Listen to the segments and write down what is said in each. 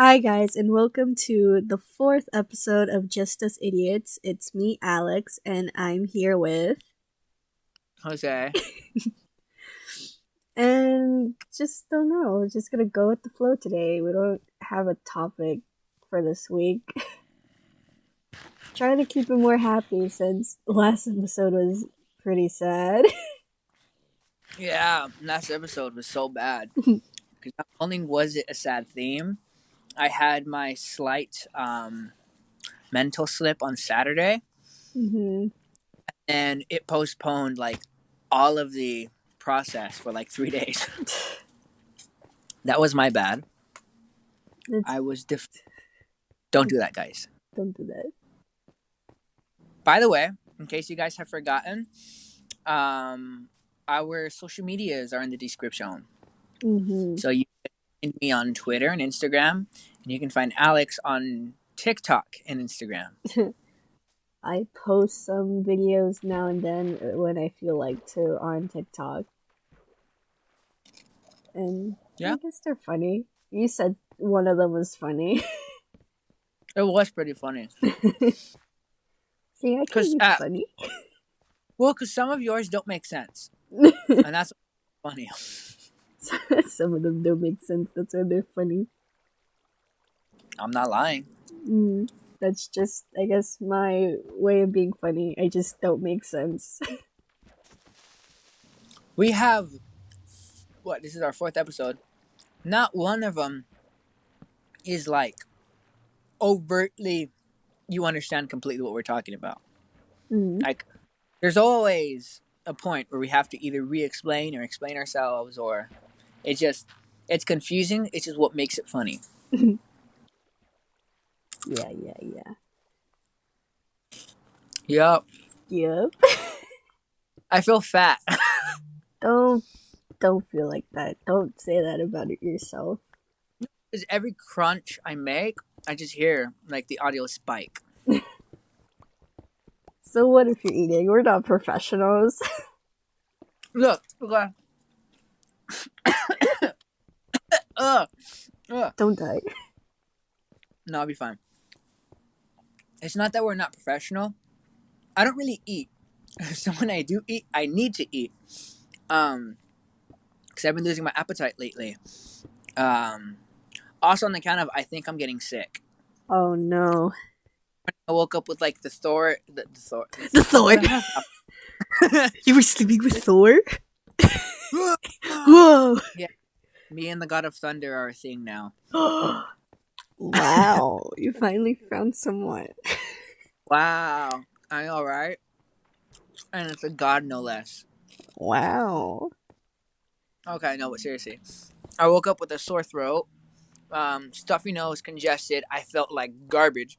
Hi, guys, and welcome to the fourth episode of Just Us Idiots. It's me, Alex, and I'm here with. Jose. And just don't know, we're just gonna go with the flow today. We don't have a topic for this week. Trying to keep it more happy since last episode was pretty sad. Yeah, last episode was so bad. Because not only was it a sad theme, I had my slight mental slip on Saturday, hmm and it postponed like all of the process for like 3 days. That was my bad. I was Don't do that, guys. Don't do that. By the way, in case you guys have forgotten, our social medias are in the description. So you can find me on Twitter and Instagram, and you can find Alex on TikTok and Instagram. I post some videos now and then when I feel like to on TikTok. And Yeah. I guess they're funny. You said one of them was funny. It was pretty funny. See, I can be funny. Well, because some of yours don't make sense. And that's funny. Some of them don't make sense. That's why they're funny. I'm not lying. That's just, I guess, my way of being funny. I just don't make sense. We have, this is our fourth episode. Not one of them is like overtly, you understand completely what we're talking about. Like, there's always a point where we have to either re-explain or explain ourselves, or it's confusing. It's just what makes it funny. Yeah. Yep. I feel fat. Don't feel like that. Don't say that about it yourself. Because every crunch I make, I just hear like the audio spike. So what if you're eating? We're not professionals. Look. Don't die. No, I'll be fine. It's not that we're not professional. I don't really eat. So when I do eat, I need to eat. Because I've been losing my appetite lately. Also on account of I think I'm getting sick. Oh no. I woke up with like the Thor. The Thor? You were sleeping with Thor? Whoa! Yeah. Me and the God of Thunder are a thing now. Wow. You finally found someone. Wow. I know, right? And it's a god, no less. Wow. Okay, no, but seriously. I woke up with a sore throat, stuffy nose, congested. I felt like garbage.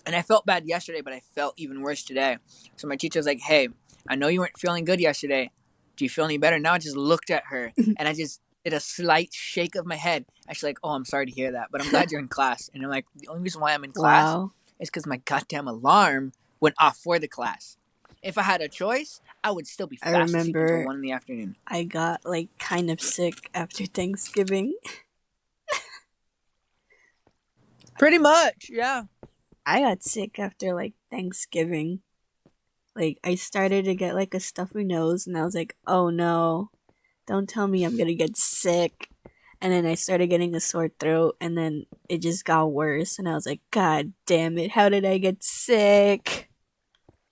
And I felt bad yesterday, but I felt even worse today. So my teacher was like, hey, I know you weren't feeling good yesterday. Do you feel any better? Now I just looked at her, and I just did a slight shake of my head. And she's like, oh, I'm sorry to hear that, but I'm glad you're in class. And I'm like, the only reason why I'm in class is because my goddamn alarm went off for the class. If I had a choice, I would still be fast asleep until 1 in the afternoon. I got like kind of sick after Thanksgiving. Pretty much, yeah. I got sick after like Thanksgiving. Like I started to get like a stuffy nose, and I was like, oh no, don't tell me I'm gonna get sick. And then I started getting a sore throat, and then it just got worse, and I was like, god damn it, how did I get sick?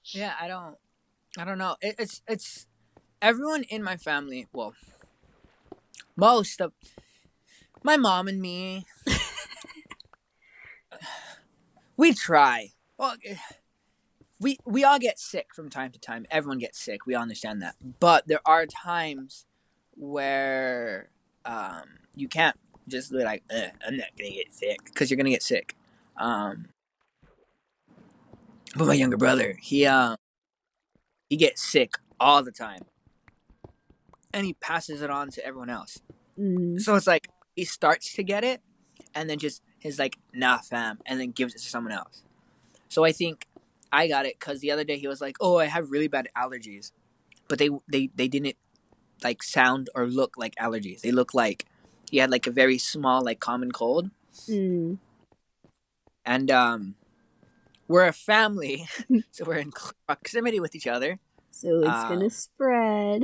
Yeah, I don't know. It's everyone in my family. Well, most of my mom and me. We try. Well, we all get sick from time to time. Everyone gets sick. We all understand that. But there are times where you can't just be like, I'm not gonna get sick, because you're gonna get sick. But my younger brother, he gets sick all the time, and he passes it on to everyone else. So it's like he starts to get it, and then just is like, nah, fam, and then gives it to someone else. So I think I got it because the other day he was like, oh, I have really bad allergies, but they didn't like sound or look like allergies. They look like he had like a very small like common cold. Mm. And we're a family, so we're in proximity with each other. So it's gonna Um, spread.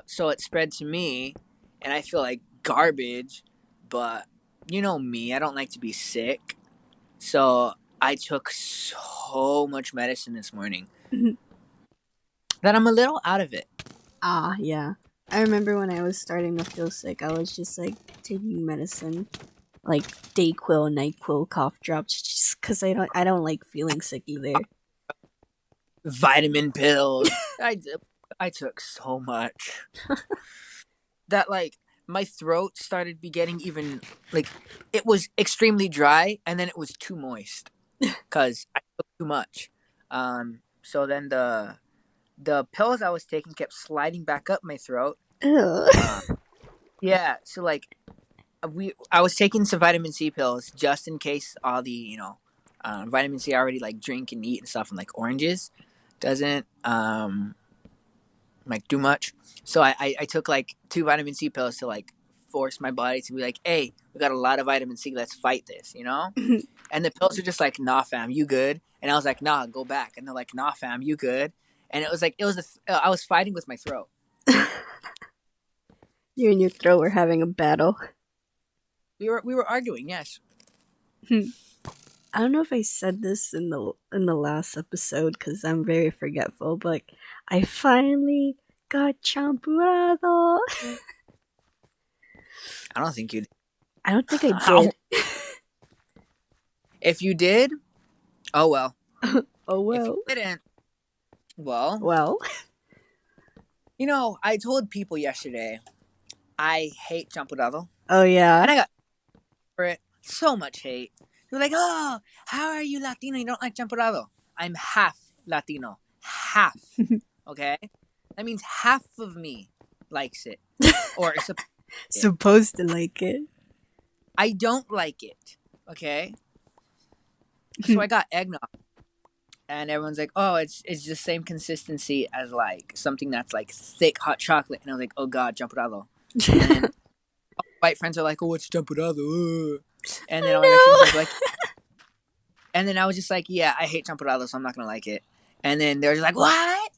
so it spread to me, and I feel like garbage. But you know me, I don't like to be sick. So I took so much medicine this morning that I'm a little out of it. Ah, yeah. I remember when I was starting to feel sick, I was just like taking medicine, like Dayquil, Nyquil, cough drops, just because I don't like feeling sick either. Vitamin pills. I took so much that like my throat started be getting even like it was extremely dry and then it was too moist because I took too much. So then the pills I was taking kept sliding back up my throat. Ew. Uh, yeah. So like I was taking some vitamin C pills just in case all the vitamin C I already like drink and eat and stuff and like oranges doesn't like do much. So I took like 2 vitamin C pills to like force my body to be like, hey, we got a lot of vitamin C, let's fight this, you know? And the pills are just like, nah, fam, you good? And I was like, nah, go back. And they're like, nah, fam, you good? And it was like I was fighting with my throat. You and your throat were having a battle. We were arguing, yes. I don't know if I said this in the last episode because I'm very forgetful, but I finally got champurrado. I don't think you. I don't think I did. If you did, oh well. Oh If well. you didn't, well, Well. I told people yesterday I hate champurrado, Oh yeah. and I got for it so much hate. They're like, "Oh, how are you Latino? You don't like champurrado?" I'm half Latino, half. Okay, that means half of me likes it, or Supposed to like it. I don't like it. Okay, so I got eggnog, and everyone's like, "Oh, it's the same consistency as like something that's like thick hot chocolate," and I was like, "Oh God, champurrado." And then white friends are like, "Oh, it's champurrado," and then all my Mexican friends are like, and then I was just like, "Yeah, I hate champurrado, so I'm not gonna like it." And then they're just like, "What?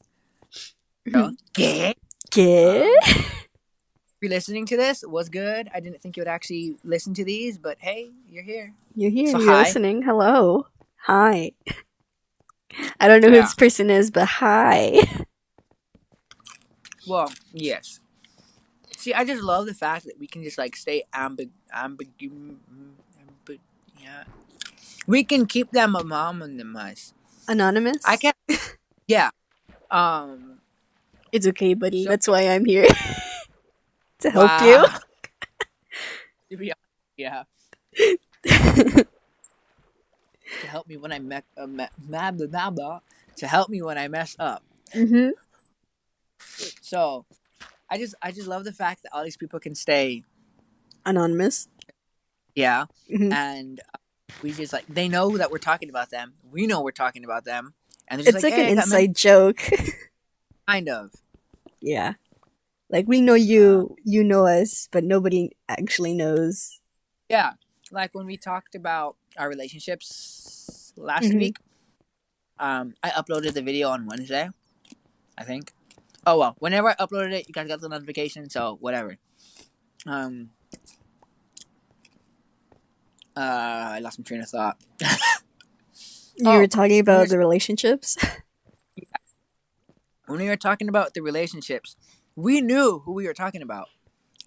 Get?" ¿Qué? If you're listening to this, was good. I didn't think you would actually listen to these, but hey, you're here. You're here. So You're hi. listening. Hello. Hi. I don't know who Yeah. this person is, but hi. Well, yes. See, I just love the fact that we can just like stay yeah. We can keep them anonymous. Anonymous? I can. Yeah. It's okay, buddy. So, That's why I'm here. To help wow. To be honest, yeah. To help me when I to help me when I mess up. Mm-hmm. So, I just love the fact that all these people can stay. Anonymous. Yeah. Mm-hmm. And we just like they know that we're talking about them. We know we're talking about them, and they're just It's like, like "Hey, an I got inside joke. kind of." Yeah. Like we know you, you know us, but nobody actually knows. Yeah, like when we talked about our relationships last Mm-hmm. week. I uploaded the video on Wednesday, I think. Oh well, whenever I uploaded it, you guys got the notification, so whatever. I lost my train of thought. You were talking about the relationships? When we were talking about the relationships, we knew who we were talking about.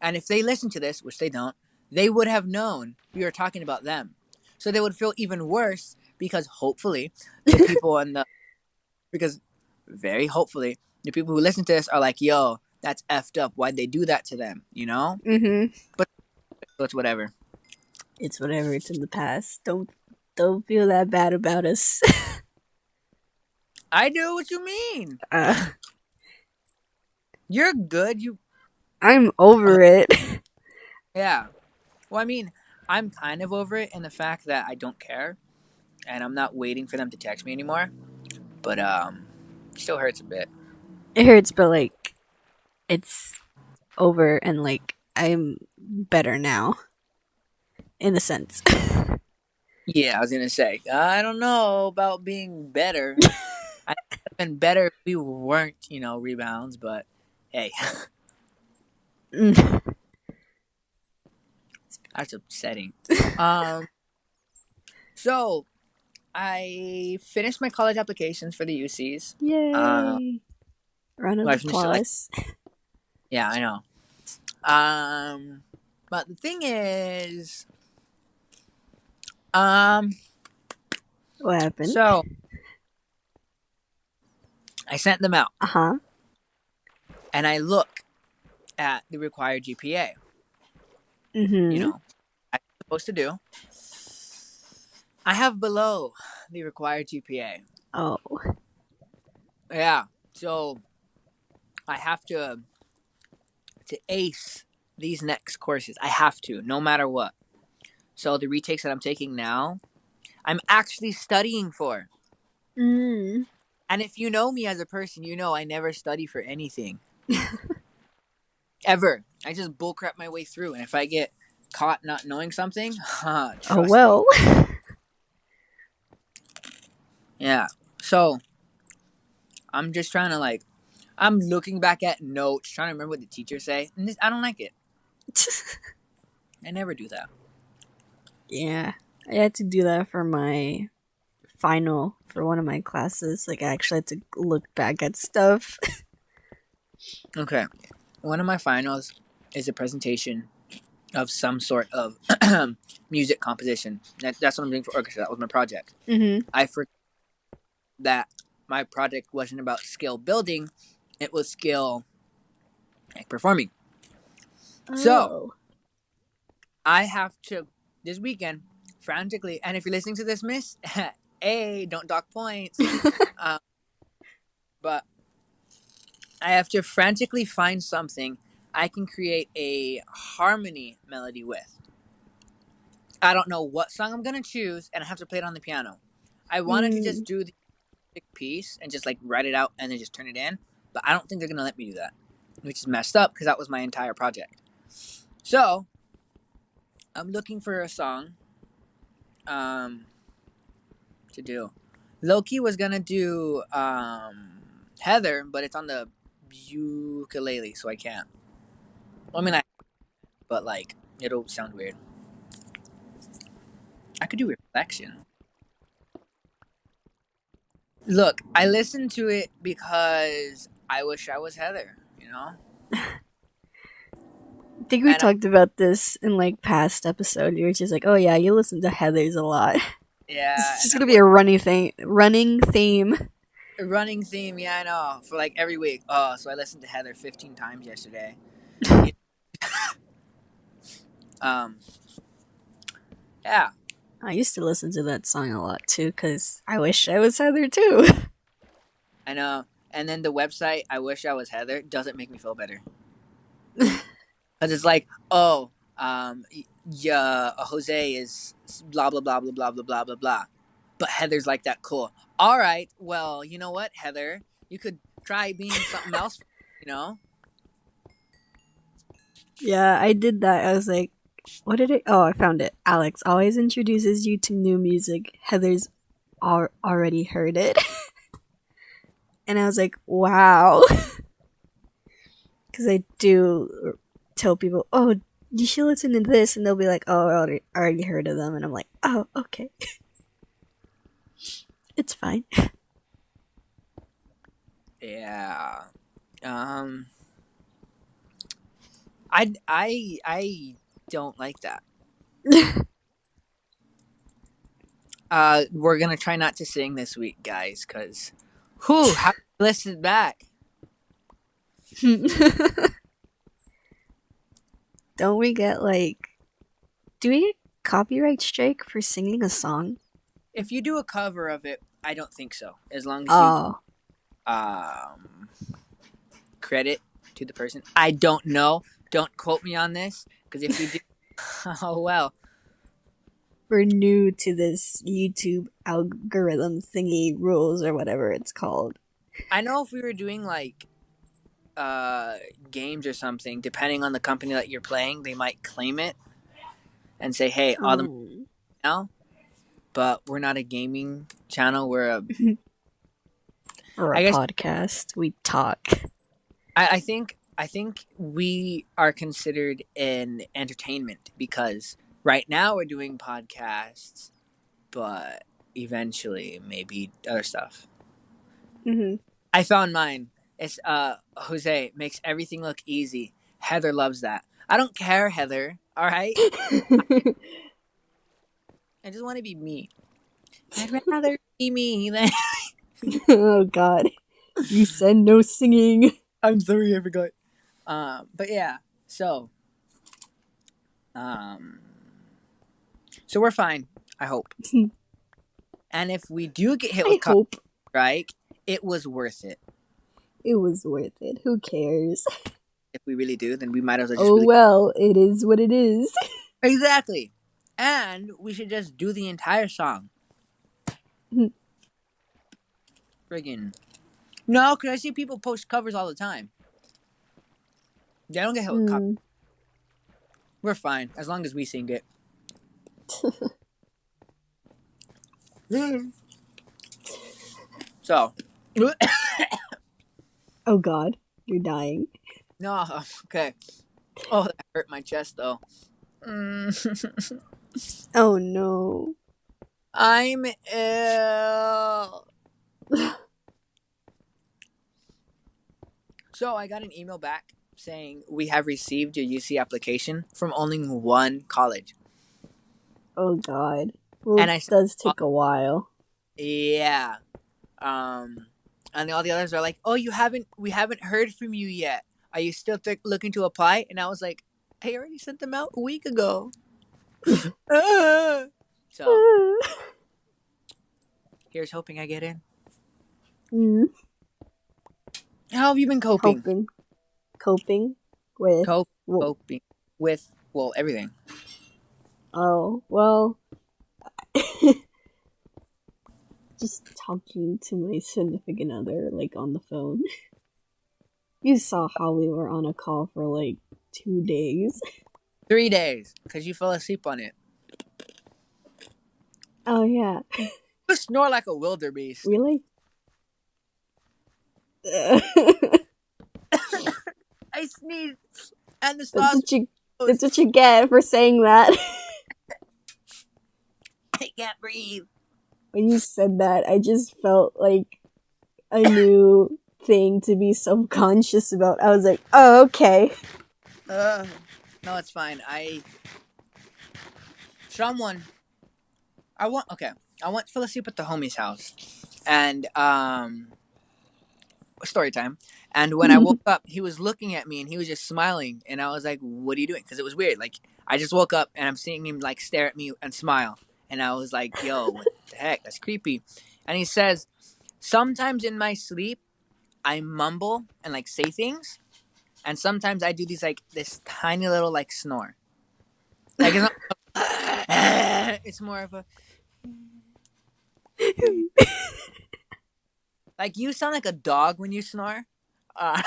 And if they listened to this, which they don't, they would have known we were talking about them. So they would feel even worse because hopefully the people because very hopefully the people who listen to this are like, yo, that's effed up. Why'd they do that to them? You know? Mm-hmm. But so it's whatever. It's whatever. It's in the past. Don't feel that bad about us. I know what you mean. uh, You're good. I'm over it. Yeah. Well, I mean, I'm kind of over it in the fact that I don't care, and I'm not waiting for them to text me anymore. But still hurts a bit. It hurts, but like, it's over, and like, I'm better now. in a sense. Yeah, I was gonna say, I don't know about being better. I would have been better if we weren't, rebounds, but hey, Mm. that's upsetting. Um, so I finished my college applications for the UCs. Yay! Round Well, of I finished it like, applause. yeah, I know. But the thing is, um, What happened? so I sent them out, Uh huh. and I look at the required GPA. Mm-hmm. I'm supposed to do. I have below the required GPA. Oh. Yeah, so I have to ace these next courses. I have to, no matter what. So the retakes that I'm taking now, I'm actually studying for. Mm. And if you know me as a person, you know I never study for anything. Ever. I just bullcrap my way through. And if I get caught not knowing something, Oh trust me. well. Yeah. So I'm just trying to I'm looking back at notes, trying to remember what the teachers say. And I don't like it. I never do that. Yeah, I had to do that for my final for one of my classes. Like I actually had to look back at stuff. Okay. One of my finals is a presentation of some sort of music composition. That's what I'm doing for orchestra. That was my project. Mm-hmm. I forgot that my project wasn't about skill building; it was skill performing. So Oh. I have to this weekend frantically. And if you're listening to this, Miss, A, don't dock points. Um, but I have to frantically find something I can create a harmony melody with. I don't know what song I'm gonna choose, and I have to play it on the piano. I wanted to just Mm. do the piece and just write it out and then just turn it in, but I don't think they're gonna let me do that, which is messed up because that was my entire project. So I'm looking for a song um, to do. Loki was gonna do Heather, but it's on the ukulele, so I can't. Well, I mean, but it'll sound weird. I could do Reflection. Look, I listened to it because I wish I was Heather, I think we And talked about this in like past episode. You were just like, "Oh yeah, you listen to Heather's a lot." yeah, It's and just that gonna be was a running theme. a running theme. Yeah, I know for every week. Oh, so I listened to Heather 15 times yesterday. Um, yeah, I used to listen to that song a lot too, cause I wish I was Heather too. I know. And then the website, I wish I was Heather, doesn't make me feel better. Because it's oh, yeah, Jose is blah, blah, blah, blah, blah, blah, blah, blah, blah. But Heather's that cool. All right, well, you know what, Heather? You could try being something else, you know? Yeah, I did that. I was like, what did it? Oh, I found it. Alex always introduces you to new music. Heather's already heard it. And I was like, wow. Because I do tell people, oh, you should listen to this. And they'll be like, oh, I already heard of them. And I'm like, oh, okay. It's fine. Yeah. I don't like that. We're gonna try not to sing this week, guys, because who how listen back? Don't we get do we get copyright strike for singing a song? If you do a cover of it, I don't think so. As long as you Oh, um credit to the person. I don't know. Don't quote me on this, because if you do, oh well. we're new to this YouTube algorithm thingy rules or whatever it's called. I know if we were doing games or something, depending on the company that you're playing, they might claim it. and say, hey, all the Oh. now, but we're not a gaming channel. We're a, Or a I guess, podcast. We talk. I think we are considered in entertainment because right now we're doing podcasts, but eventually maybe other stuff. Mm-hmm. I found mine. It's Jose makes everything look easy. Heather loves that. I don't care, Heather. All right, I just want to be me. I'd rather be me than. Oh God. You said no singing. I'm sorry, I forgot. But yeah, so um, so we're fine. I hope. And if we do get hit I with hope copyright, it was worth it. it was worth it. Who cares? If we really do, then we might as well just Oh really well, it is what it is. exactly. And we should just do the entire song. Friggin' no, because I see people post covers all the time. They don't get hit with copyright. Mm. We're fine as long as we sing it. So, Oh God, you're dying. no, okay. Oh, that hurt my chest though. Mm. Oh no. I'm ill. So I got an email back saying we have received your UC application from only one college, Oh God. Well, and it I said, does take a while. yeah. And all the others are like, "Oh, we haven't heard from you yet. Are you still looking to apply?" And I was like, "I already sent them out a week ago." So here's hoping I get in. Mm. How have you been coping? Coping with well, Coping with everything. oh well, just talking to my significant other like on the phone. You saw how we were on a call for like 2 days. 3 days because you fell asleep on it. Oh yeah, You snore like a wildebeest. we like. I sneeze and the That's sauce. what you. That's what you get for saying that. I can't breathe. When you said that, I just felt like a new thing to be self-conscious about. I was like, oh, okay. No, it's fine. Someone. I went fell asleep at the homie's house, and story time. And when I woke up, he was looking at me and he was just smiling, and I was like, "What are you doing?" Because it was weird. Like I just woke up and I'm seeing him like stare at me and smile, and I was like, "Yo, what the heck? That's creepy." And he says, "Sometimes in my sleep, I mumble and like say things, and sometimes I do these like this tiny little like snore. Like it's not. It's more of a like you sound like a dog when you snore." Uh,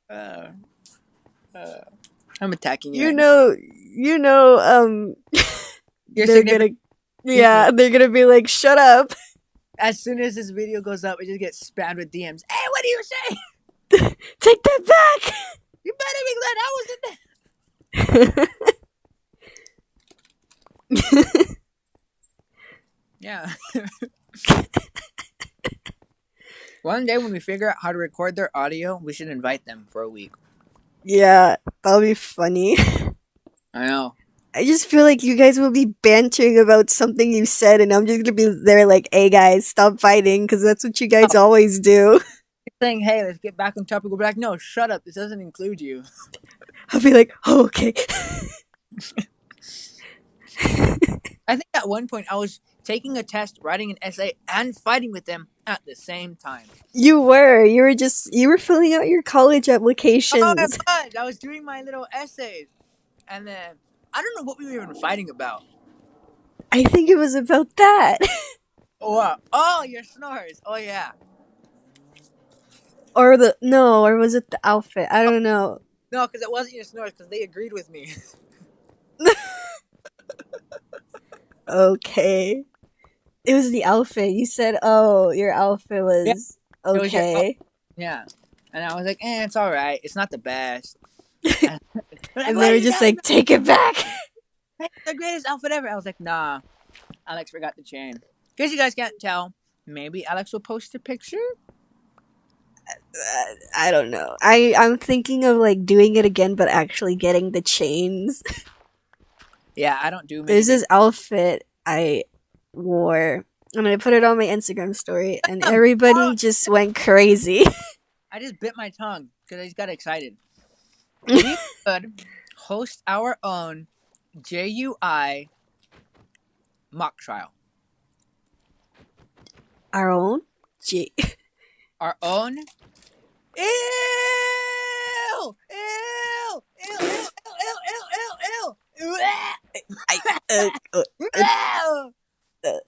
uh, uh, I'm attacking you you right now. know, you know, Your they're significant. gonna, yeah, they're gonna be like, shut up. As soon as this video goes up, it just gets spammed with DMs. Hey, what do you say? Take that back. You better be glad I was in there. Yeah. One day when we figure out how to record their audio, we should invite them for a week. Yeah, that'll be funny. I know. I just feel like you guys will be bantering about something you said, and I'm just gonna be there like, hey guys, stop fighting, because that's what you guys always do. Saying, hey, let's get back on topic. We'll be like, no, shut up. This doesn't include you. I'll be like, oh, okay. I think at one point I was taking a test, writing an essay, and fighting with them at the same time. You were filling out your college applications. Oh, I was. I was doing my little essays. And then, I don't know what we were even fighting about. I think it was about that. Oh, your snores. Oh, yeah. or was it the outfit? I don't know. No, because it wasn't your snores, because they agreed with me. Okay. It was the outfit. You said, "Oh, your outfit Yeah, was it was your. Oh, okay," yeah, and I was like, it's all right. It's not the best. And they're like, and what they are were you just talking like, about? "Take it back." The greatest outfit ever. I was like, nah. Alex forgot the chain. In case you guys can't tell, maybe Alex will post a picture. I don't know. I'm thinking of like doing it again, but actually getting the chains. Yeah, I don't do many There's things. this outfit I wore. And I put it on my Instagram story, and everybody just went crazy. I just bit my tongue because I just got excited. We could host our own JUI mock trial. Our own? Gee. Our own. Ew! Ew! Ew! Ew! Ew! Ew! Ew! Ew! I, uh, uh, uh, Ew!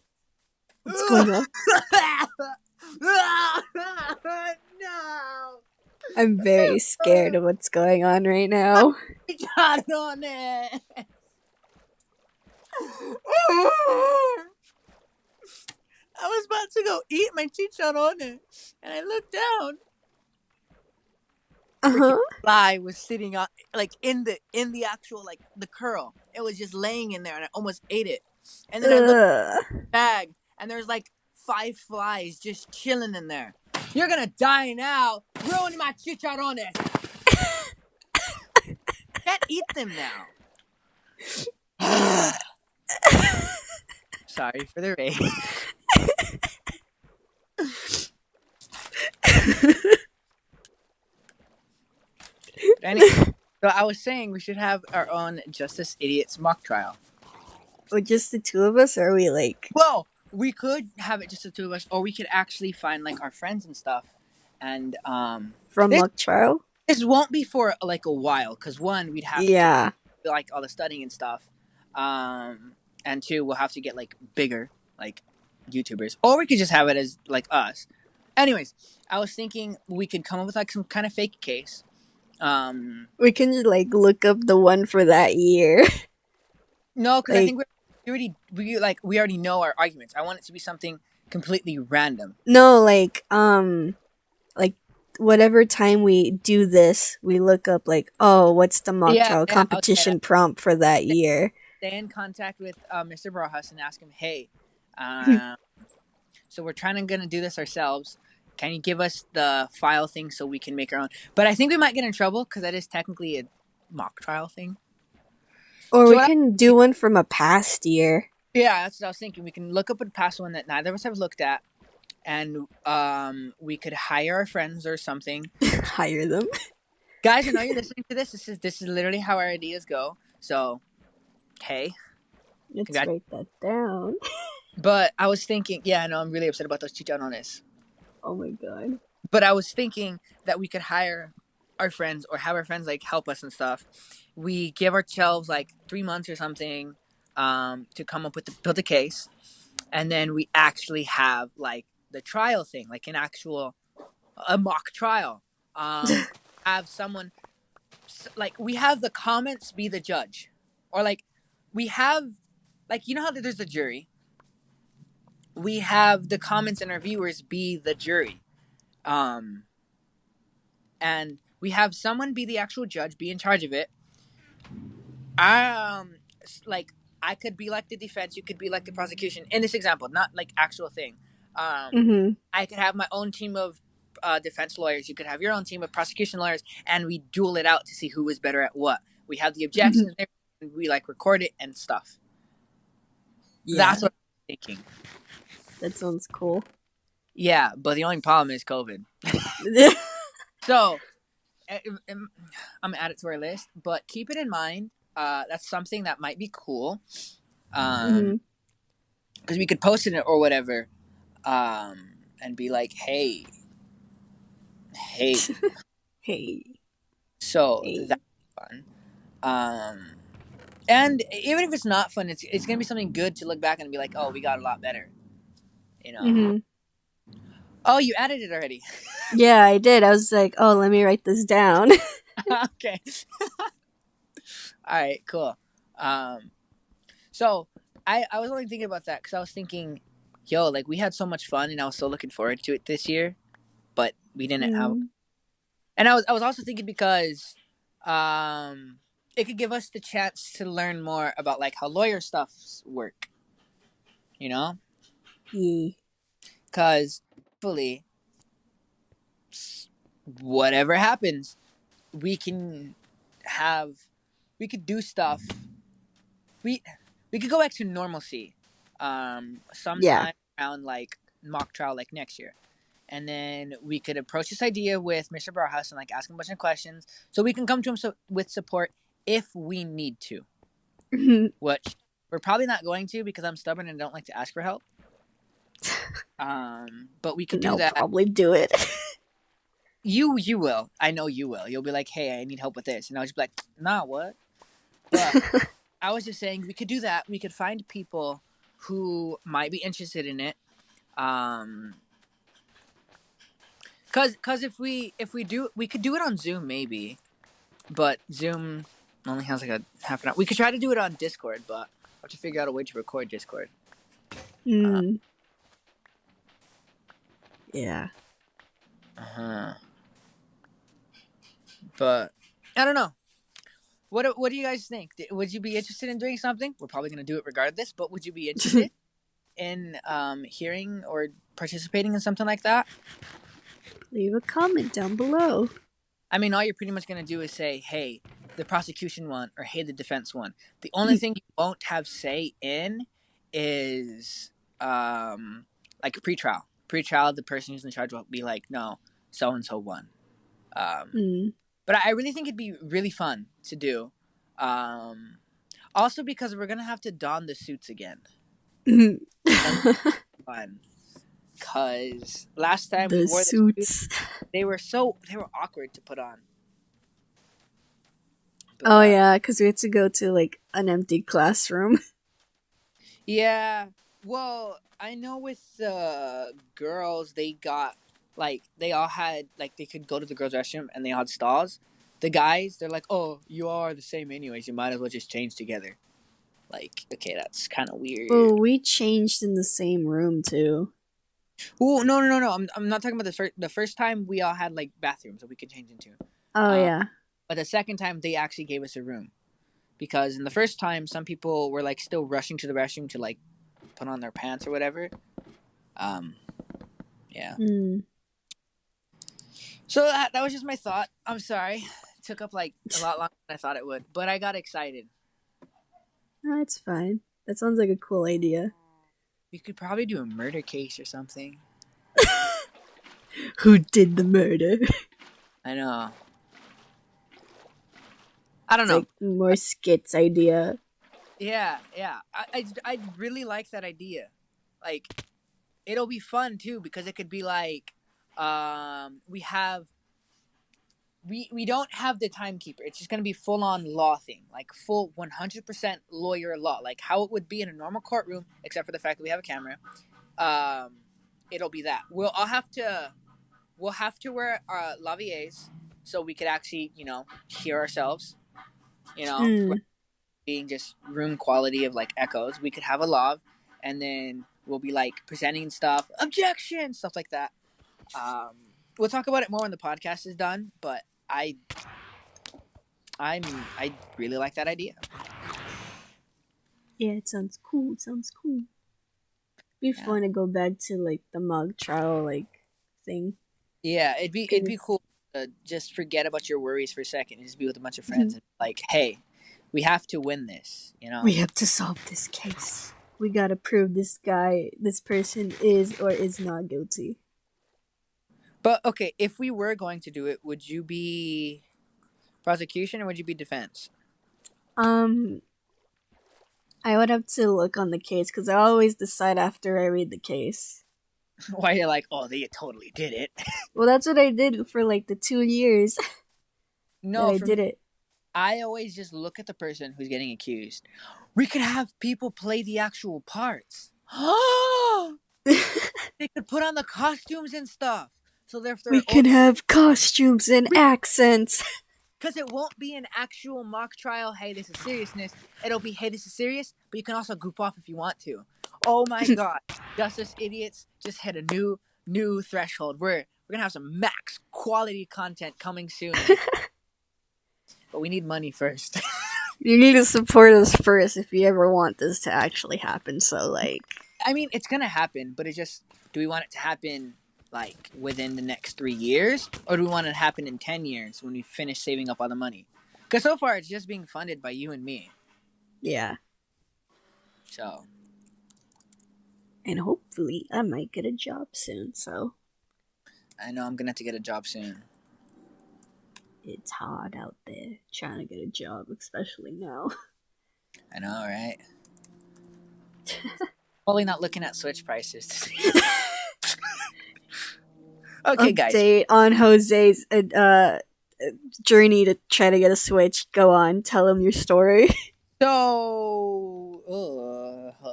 what's going on? No! I'm very scared of what's going on right now. Got on it. I was about to go eat my chicharrones, and I looked down. Uh Freaking huh. fly was sitting on, like in the actual like the curl. It was just laying in there, and I almost ate it. And then I looked Ugh. at the bag, and there's like 5 flies just chilling in there. You're gonna die now, ruining my chicharrones. Can't eat them now. Sorry for the rain. Anyway, so I was saying we should have our own Justice Idiots mock trial. Or just the two of us, or are we like Well, we could have it just the two of us, or we could actually find like our friends and stuff. And from this mock trial? this won't be for like a while, because one, we'd have to Yeah. do like all the studying and stuff, and two, we'll have to get like bigger like YouTubers, or we could just have it as like us. Anyways, I was thinking we could come up with like some kind of fake case. We can just like look up the one for that year. No, because I Like, think we already know our arguments. I want it to be something completely random. no, like whatever time we do this, we look up like, oh, what's the mock Yeah, trial yeah, okay. competition prompt for that year? Stay in contact with Mr. Barajas and ask him, hey, uh, so we're gonna do this ourselves. Can you give us the file thing so we can make our own? But I think we might get in trouble because that is technically a mock trial thing. Or So we can do one from a past year. yeah, that's what I was thinking. We can look up a past one that neither of us have looked at, and we could hire our friends or something. Hire them. Guys, I know you're listening to this. This is literally how our ideas go. So, hey, Let's congrats. write that down. But I was thinking, yeah, I know I'm really upset about those chicharrones. Oh my god. But I was thinking that we could hire our friends or have our friends like help us and stuff. We give ourselves like 3 months or something to come up with build a case, and then we actually have like the trial thing, like an actual a mock trial. Have someone like we have the comments be the judge, or like we have like you know how there's a jury. We have the comments and our viewers be the jury. Um, and we have someone be the actual judge, be in charge of it. Like I could be like the defense, you could be like the prosecution in this example, not like actual thing. Mm-hmm. I could have my own team of defense lawyers. You could have your own team of prosecution lawyers, and we duel it out to see who is better at what. We have the objections, and we like record it and stuff. Yeah. That's what I'm thinking. That sounds cool. Yeah, but the only problem is COVID. So, I'm gonna add it to our list, but keep it in mind. That's something that might be cool. Because we could post it or whatever, and be like, hey, Hey. so Hey. that's fun. And even if it's not fun, it's gonna be something good to look back and be like, oh, we got a lot better. You know. Mm-hmm. Oh, you added it already. Yeah, I did. I was like, oh, let me write this down. Okay. All right. Cool. Um. So I was only thinking about that because I was thinking, yo, like we had so much fun and I was so looking forward to it this year, but we didn't have. Mm, And I was also thinking because, um, it could give us the chance to learn more about like how lawyer stuffs work. You know, yeah. because hopefully, whatever happens, we can have, we could do stuff. We we could go back to normalcy, Yeah. sometime around like mock trial like next year. And then we could approach this idea with Mr. Barhouse and like ask him a bunch of questions so we can come to him with support if we need to, which we're probably not going to because I'm stubborn and don't like to ask for help. But we could And do I'll that. probably do it. You will. I know you will. You'll be like, hey, I need help with this. And I'll just be like, nah, what? But I was just saying we could do that. We could find people who might be interested in it. Cause if we do, we could do it on Zoom maybe, but Zoom only has like a half an hour. We could try to do it on Discord, but I have to figure out a way to record Discord. Mm. Yeah. Uh-huh. But I don't know. What do you guys think? Would you be interested in doing something? We're probably gonna do it regardless, but would you be interested in hearing or participating in something like that? Leave a comment down below. I mean, all you're pretty much gonna do is say, "Hey, the prosecution won," or "Hey, the defense won." The only thing you won't have say in is like a pretrial. Pretrial, the person who's in charge will be like, "No, so and so won." Mm. But I really think it'd be really fun to do. Also because we're gonna have to don the suits again. Fun. Cause last time we The wore the suits, suits. they were awkward to put on. But, Oh yeah, because we had to go to like an empty classroom. yeah. Well, I know with the girls, they got like they all had like they could go to the girls' restroom and they all had stalls. The guys, they're like, "Oh, you are the same anyways. You might as well just change together." Like, okay, that's kind of weird. Oh, we changed in the same room too. Oh no! I'm not talking about the first time we all had like bathrooms that we could change into. Oh yeah. But the second time they actually gave us a room because in the first time some people were like still rushing to the restroom to like put on their pants or whatever. Yeah. Mm. So that was just my thought. I'm sorry. It took up like a lot longer than I thought it would, but I got excited. No, it's fine. That sounds like a cool idea. We could probably do a murder case or something. Who did the murder? I know. I don't It's know. like more skits idea. Yeah. I really like that idea. Like, it'll be fun too because it could be like, we don't have the timekeeper. It's just gonna be full on law thing, like full 100% lawyer law, like how it would be in a normal courtroom, except for the fact that we have a camera. It'll be that. We'll have to wear lavaliers so we could actually hear ourselves. Mm. Being just room quality of like echoes. We could have a lav, and then we'll be like presenting stuff, objection, stuff like that. We'll talk about it more when the podcast is done, but I really like that idea. Yeah, it sounds cool. It sounds cool. Be fun to go back to like the mock trial like thing. Yeah, it'd be cool to just forget about your worries for a second and just be with a bunch of friends and like, hey, we have to win this. We have to solve this case. We gotta prove this person is or is not guilty. But okay, if we were going to do it, would you be prosecution or would you be defense? I would have to look on the case because I always decide after I read the case. Why you're like, oh, they totally did it. Well, that's what I did for like the 2 years. No, I did it. I always just look at the person who's getting accused. We could have people play the actual parts. They could put on the costumes and stuff. So if We they're can old, have costumes and accents. because it won't be an actual mock trial. Hey, this is seriousness. It'll be, hey, this is serious, but you can also goof off if you want to. Oh my god, Justice Idiots just hit a new threshold. We're gonna have some max quality content coming soon, but we need money first. You need to support us first if you ever want this to actually happen. So, like, I mean, it's gonna happen, but it just, do we want it to happen like within the next 3 years, or do we want it to happen in 10 years when we finish saving up all the money? Because so far it's just being funded by you and me. yeah. So And hopefully, I might get a job soon. So, I know I'm gonna have to get a job soon. it's hard out there trying to get a job, especially now. I know, right? Probably not looking at Switch prices. Okay, guys. Update on Jose's journey to try to get a Switch. Go on, tell him your story. So,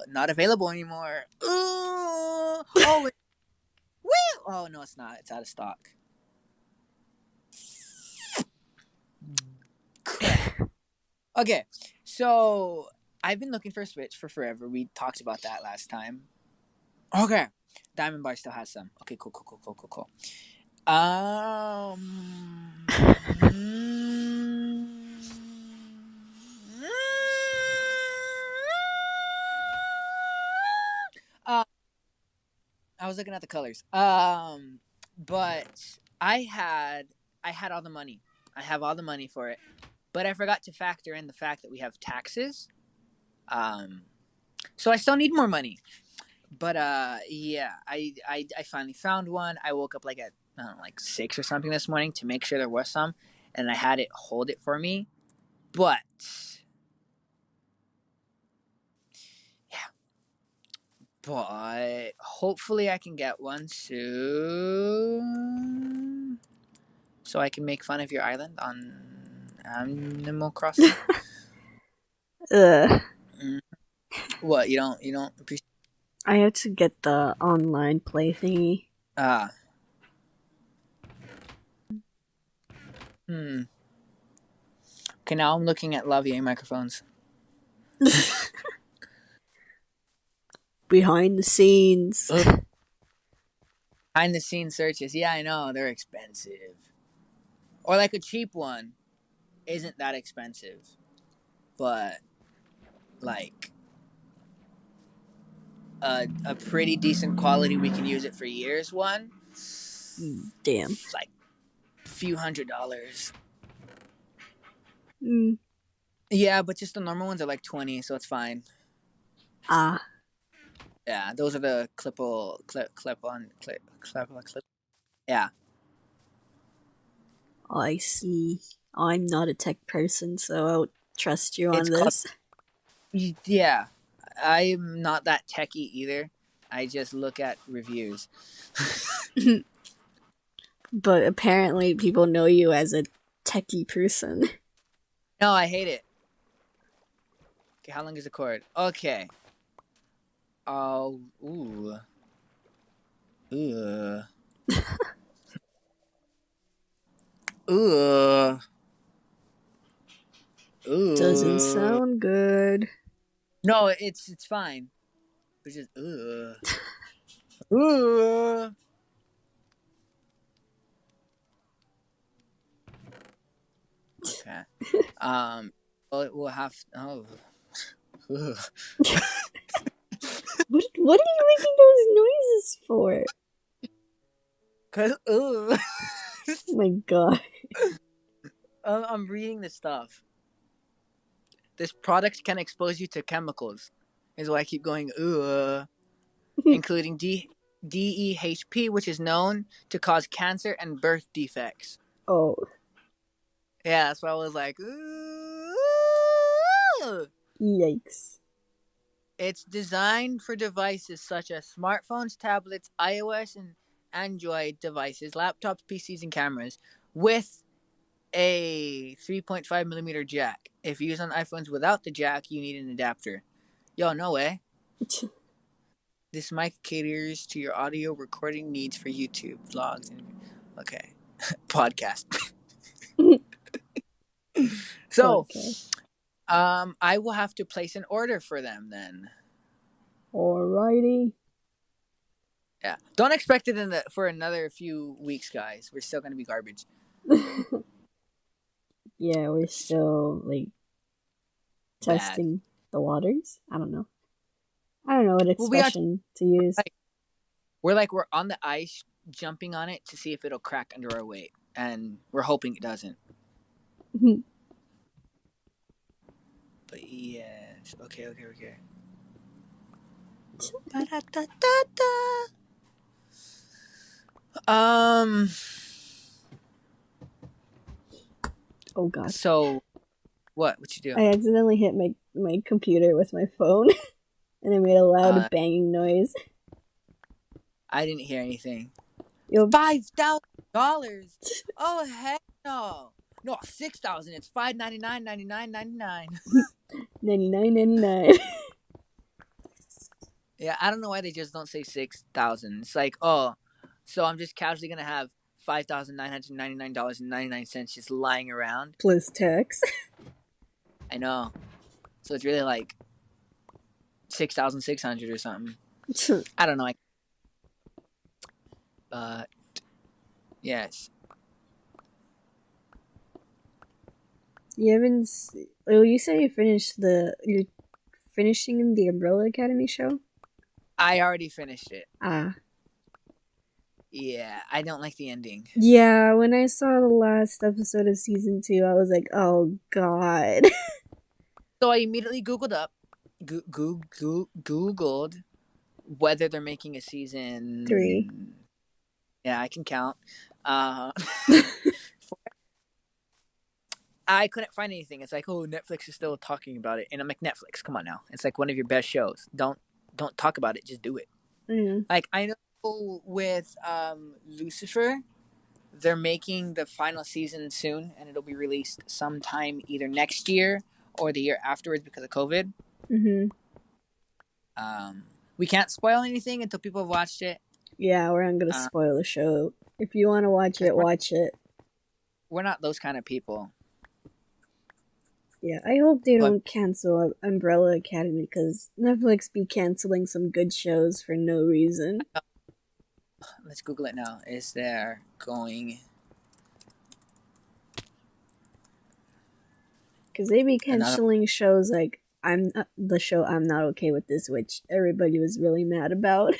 not available anymore. Oh, oh no, it's not. It's out of stock. Crap. Okay, so I've been looking for a Switch for forever. We talked about that last time. Okay, Diamond Bar still has some. Okay, cool. Uh, I was looking at the colors. But I had all the money. I have all the money for it, but I forgot to factor in the fact that we have taxes. So I still need more money. But yeah, I finally found one. I woke up like at, I don't know, like 6 or something this morning to make sure there was some, and I had it hold it for me. But yeah, but hopefully I can get one soon, so I can make fun of your island on Animal Crossing. Ugh. What, you don't appreciate? I had to get the online play thingy. Ah. Hmm. Okay, now I'm looking at Lavier microphones. Behind the scenes. Behind the scenes searches. Yeah, I know. They're expensive. Or like a cheap one isn't that expensive. But like a pretty decent quality, we can use it for years one. Damn. Like a few $100s. Mm. Yeah, but just the normal ones are like 20, so it's fine. Ah. Yeah, those are the clip. Yeah. I see. I'm not a tech person, so I'll trust you on It's called. this. Yeah, I'm not that techie either. I just look at reviews. But apparently, people know you as a techie person. No, I hate it. Okay, how long is the cord? Okay. Oh, ooh. Ooh. Ooh. Ooh. Doesn't sound good. No, it's fine. It's just ooh. Okay. We'll have. Oh. Ooh. What are you making those noises for? Cause ooh. Oh my god. I'm reading this stuff. This product can expose you to chemicals. Is why I keep going including DEHP, which is known to cause cancer and birth defects. Oh. Yeah, that's why I was like, ooh. Yikes. It's designed for devices such as smartphones, tablets, iOS and Android devices, laptops, PCs, and cameras with a 3.5 millimeter jack. If you use on iPhones without the jack, you need an adapter. Yo, no way. This mic caters to your audio recording needs for YouTube, vlogs, and okay, podcast. So, Podcast. I will have to place an order for them then. Alrighty. Yeah, don't expect it for another few weeks, guys. We're still gonna be garbage. Yeah, we're still like Bad. testing the waters. I don't know what Well, we are expression to use. we're on the ice, jumping on it to see if it'll crack under our weight, and we're hoping it doesn't. But yes, okay. Ba-da-da-da-da. Oh god. So, what you do? I accidentally hit my computer with my phone and it made a loud banging noise. I didn't hear anything. Yo, $5,000. Oh heck no! No, 6,000. It's $599.99. 99.99. Yeah, I don't know why they just don't say 6,000. It's like, oh, so I'm just casually gonna have $5,999.99 just lying around. Plus tax. I know. So it's really like 6,600 or something. I don't know. But yes. You haven't. Oh, you said you're finishing the Umbrella Academy show? I already finished it. Ah. Yeah, I don't like the ending. Yeah, when I saw the last episode of season 2, I was like, oh god. So I immediately Googled whether they're making a season 3. Yeah, I can count. I couldn't find anything. It's like, oh, Netflix is still talking about it, and I'm like, Netflix, come on now. It's like one of your best shows. Don't talk about it. Just do it. Mm. Like I know with Lucifer, they're making the final season soon, and it'll be released sometime either next year or the year afterwards because of COVID. Mm-hmm. We can't spoil anything until people have watched it. Yeah, we're not gonna spoil the show. If you want to watch it, watch it. We're not those kind of people. Yeah, I hope they don't cancel Umbrella Academy because Netflix be canceling some good shows for no reason. Let's Google it now. Is there going? Because they be canceling shows like I'm Not Okay with This, which everybody was really mad about.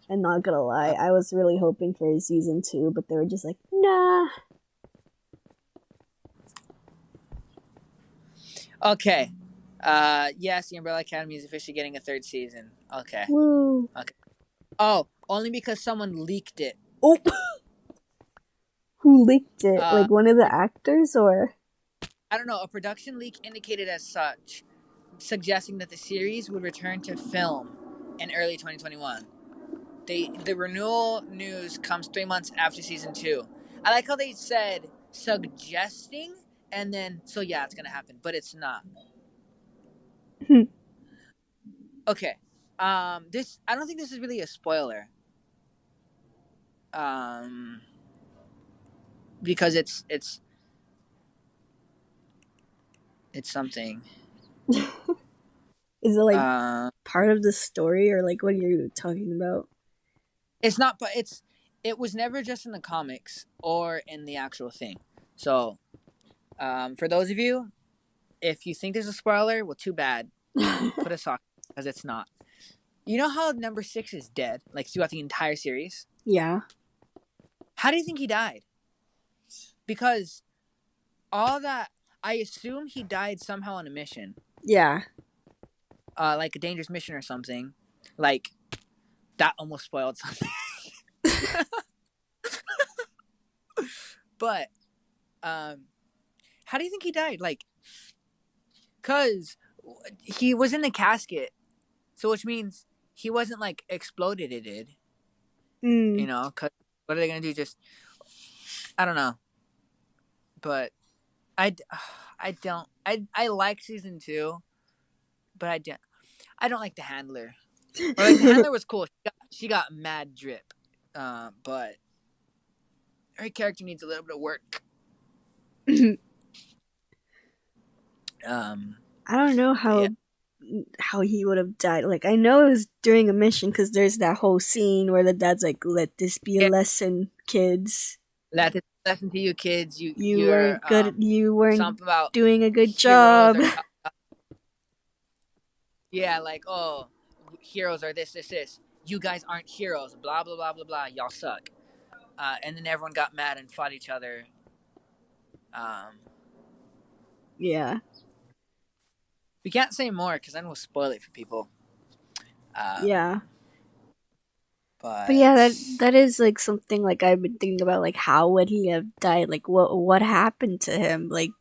And not gonna lie, I was really hoping for a season 2, but they were just like, nah. Okay. Yes, the Umbrella Academy is officially getting a 3rd season. Okay. Woo. Okay. Oh, only because someone leaked it. Oh. Who leaked it? Like one of the actors, or? I don't know. A production leak indicated as such, suggesting that the series would return to film in early 2021. The renewal news comes 3 months after season 2. I like how they said suggesting, and then so yeah, it's gonna happen, but it's not. Okay. This I don't think this is really a spoiler. Because it's something. Is it like part of the story, or like what are you talking about? It's not, but it was never just in the comics or in the actual thing. So, for those of you, if you think there's a spoiler, well, too bad. Put a sock because it's not. You know how number 6 is dead, like throughout the entire series? Yeah. How do you think he died? Because all that, I assume he died somehow on a mission. Yeah. Like a dangerous mission or something. Like, that almost spoiled something. But, how do you think he died? Like, cause he was in the casket, so which means he wasn't like exploded. It did, you know. Cause what are they gonna do? Just I don't know. But I like season 2, but I don't like the handler. Or like the handler was cool. She got mad drip, but her character needs a little bit of work. I don't know how he would have died. Like, I know it was during a mission because there's that whole scene where the dad's like, "Let this be a lesson, kids. Lesson to you kids. You weren't good. You weren't something about doing a good job." Yeah, like, oh, heroes are this. You guys aren't heroes. Blah blah blah blah blah. Y'all suck. And then everyone got mad and fought each other. Yeah. We can't say more because then we'll spoil it for people. Yeah. But yeah, that is like something like I've been thinking about. Like, how would he have died? Like, what happened to him? Like,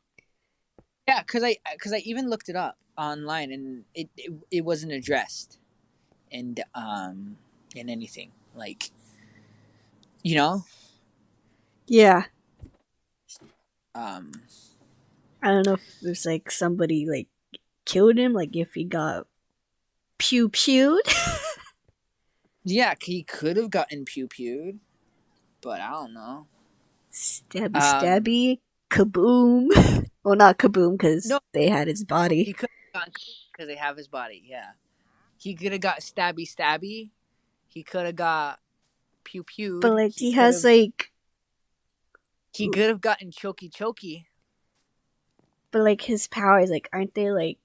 yeah, because I even looked it up online and it wasn't addressed, and in anything like, you know. Yeah. I don't know if there's like somebody like killed him. Like, if he got pew-pewed. Yeah, he could have gotten pew-pewed, but I don't know. Stabby, kaboom. Well, not kaboom because they had his body. He could have gotten because they have his body. Yeah, he could have got stabby. He could have got pew-pewed. But like he has like. He could have gotten choky. But like his powers, like, aren't they like?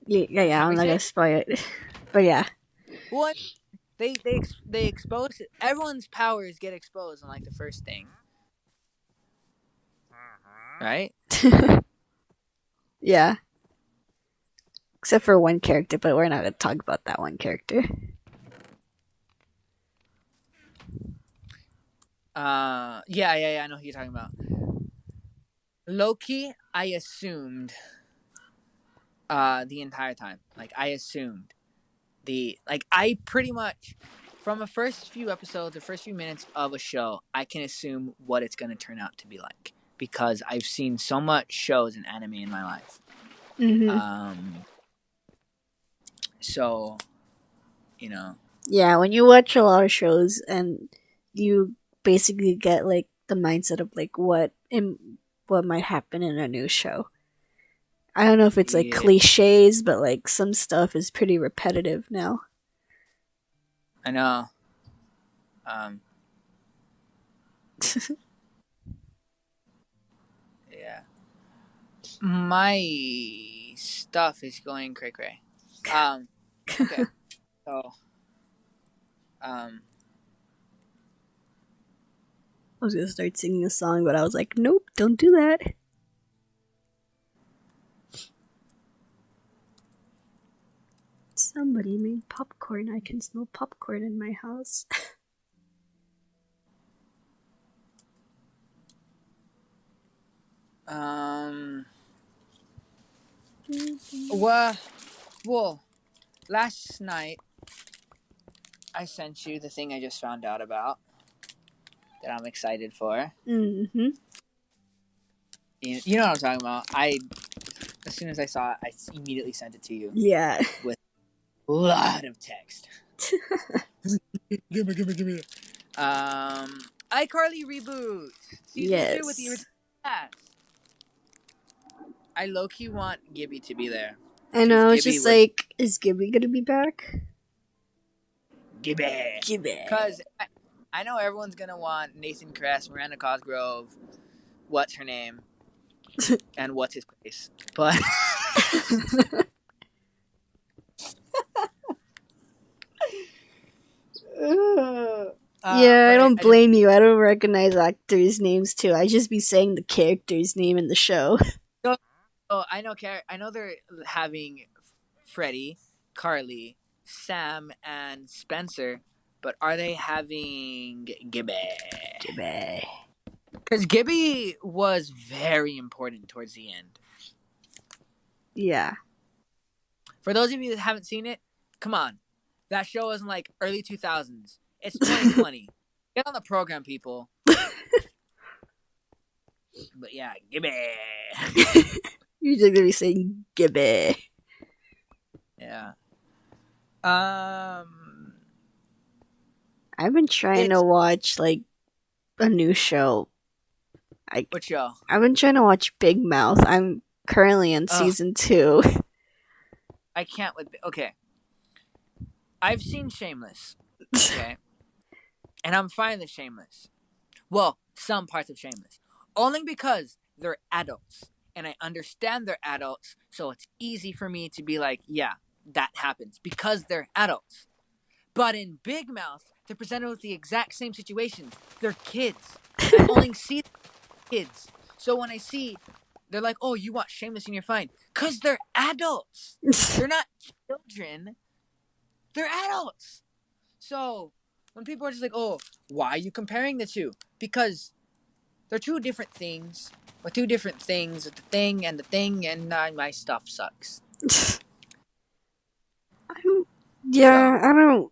Yeah. I'm not gonna spoil it, but yeah. What? They expose it. Everyone's powers get exposed in like the first thing, right? Yeah. Except for one character, but we're not gonna talk about that one character. Yeah, I know who you're talking about. Loki, I assumed the entire time. Like, I assumed I pretty much, from the first few episodes, the first few minutes of a show, I can assume what it's going to turn out to be like. Because I've seen so much shows and anime in my life. Mm-hmm. So, you know. Yeah, when you watch a lot of shows and you basically get like the mindset of like what might happen in a new show. I don't know if it's like cliches, but like some stuff is pretty repetitive now. I know. Yeah. My stuff is going cray. Okay. So, I was gonna start singing a song, but I was like, nope, don't do that. Somebody made popcorn. I can smell popcorn in my house. Well, last night I sent you the thing I just found out about that I'm excited for. Mm-hmm. You know what I'm talking about. As soon as I saw it, I immediately sent it to you. Yeah. With a lot of text. Give me. iCarly reboot. Season 2 with the original cast. I low-key want Gibby to be there. I know, it's just like, is Gibby gonna be back? Gibby. Because I know everyone's gonna want Nathan Kress, Miranda Cosgrove, what's her name, and what's his face. But I don't blame you. I don't recognize actors' names too. I just be saying the character's name in the show. I know they're having Freddie, Carly, Sam, and Spencer, but are they having Gibby? Because Gibby was very important towards the end. Yeah. For those of you that haven't seen it, come on. That show was in like early 2000s. It's 2020. Get on the program, people. But yeah, Gibby. You're just gonna be saying Gibby. Yeah. Um, I've been trying to it's watch like a new show. I what show? I've been trying to watch Big Mouth. I'm currently in Oh, season 2. I can't with. Okay, I've seen Shameless. Okay, and I'm fine with Shameless. Well, some parts of Shameless, only because they're adults, and I understand they're adults, so it's easy for me to be like, yeah, that happens because they're adults. But in Big Mouth, they're presented with the exact same situations. They're kids. I'm only seeing kids. So when I see, they're like, oh, you watch Shameless and you're fine. Because they're adults. They're not children. They're adults. So when people are just like, oh, why are you comparing the two? Because they're two different things. Or two different things. The thing and the thing, and my stuff sucks. So, Yeah, I don't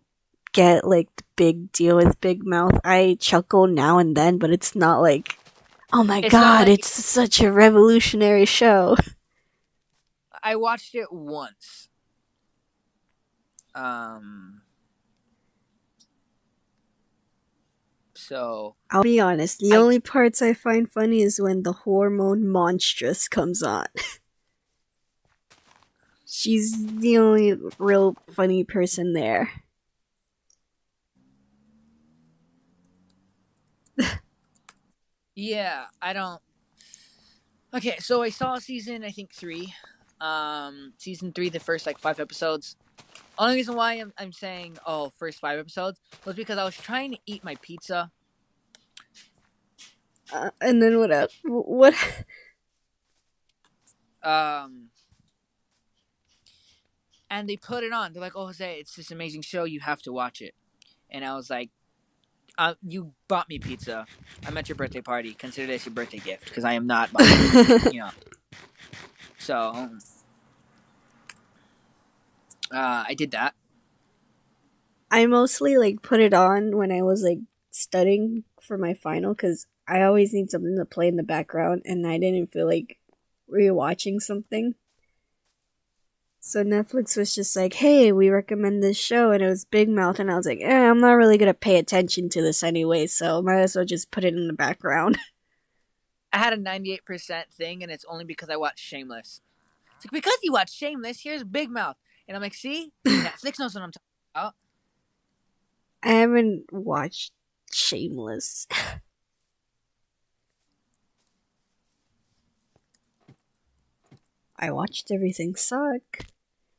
get like the big deal with Big Mouth. I chuckle now and then, but it's not like, oh my it's not god, like it's such a revolutionary show. I watched it once. Um, so I'll be honest, the I only parts I find funny is when the hormone monstrous comes on. She's the only real funny person there. yeah, I don't. Okay, so I saw season I think 3. Season 3, the first like 5 episodes. Only reason why I'm saying first 5 episodes was because I was trying to eat my pizza. And then what else? What? Um, and they put it on. They're like, "Oh, Jose, it's this amazing show. You have to watch it." And I was like, "You bought me pizza. I'm at your birthday party. Consider this your birthday gift because I am not buying it." You know. So I did that. I mostly like put it on when I was like studying for my final because I always need something to play in the background, and I didn't feel like rewatching something. So Netflix was just like, "Hey, we recommend this show," and it was Big Mouth, and I was like, I'm not really gonna pay attention to this anyway, so might as well just put it in the background." I had a 98% thing, and it's only because I watched Shameless. It's like, because you watch Shameless, here's Big Mouth. And I'm like, see? Netflix knows what I'm talking about. I haven't watched Shameless. I watched Everything Suck,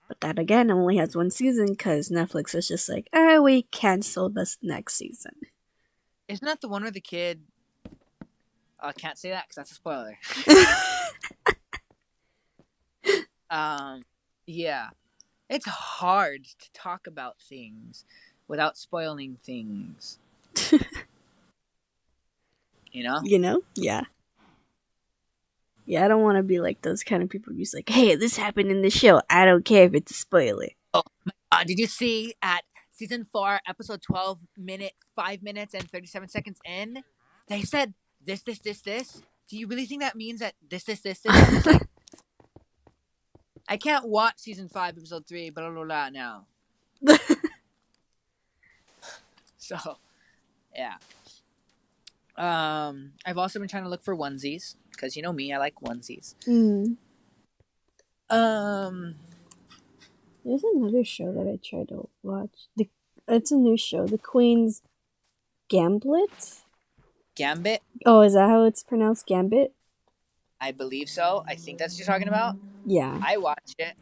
but that again only has one season because Netflix is just like, we cancel this next season. Isn't that the one where the kid... I can't say that because that's a spoiler. Yeah. It's hard to talk about things without spoiling things. You know? You know? Yeah. Yeah, I don't want to be like those kind of people who's like, hey, this happened in the show. I don't care if it's a spoiler. Oh, did you see at season 4, episode 12, 5 minutes and 37 seconds in, they said this, this, this, this? Do you really think that means that this, this, this, this? I'm just like, I can't watch season 5, episode 3, blah, blah, blah, now. So, yeah. I've also been trying to look for onesies, because you know me, I like onesies. There's another show that I tried to watch. It's a new show, The Queen's Gambit? Gambit? Oh, is that how it's pronounced? Gambit? I believe so. I think that's what you're talking about. Yeah. I watched it.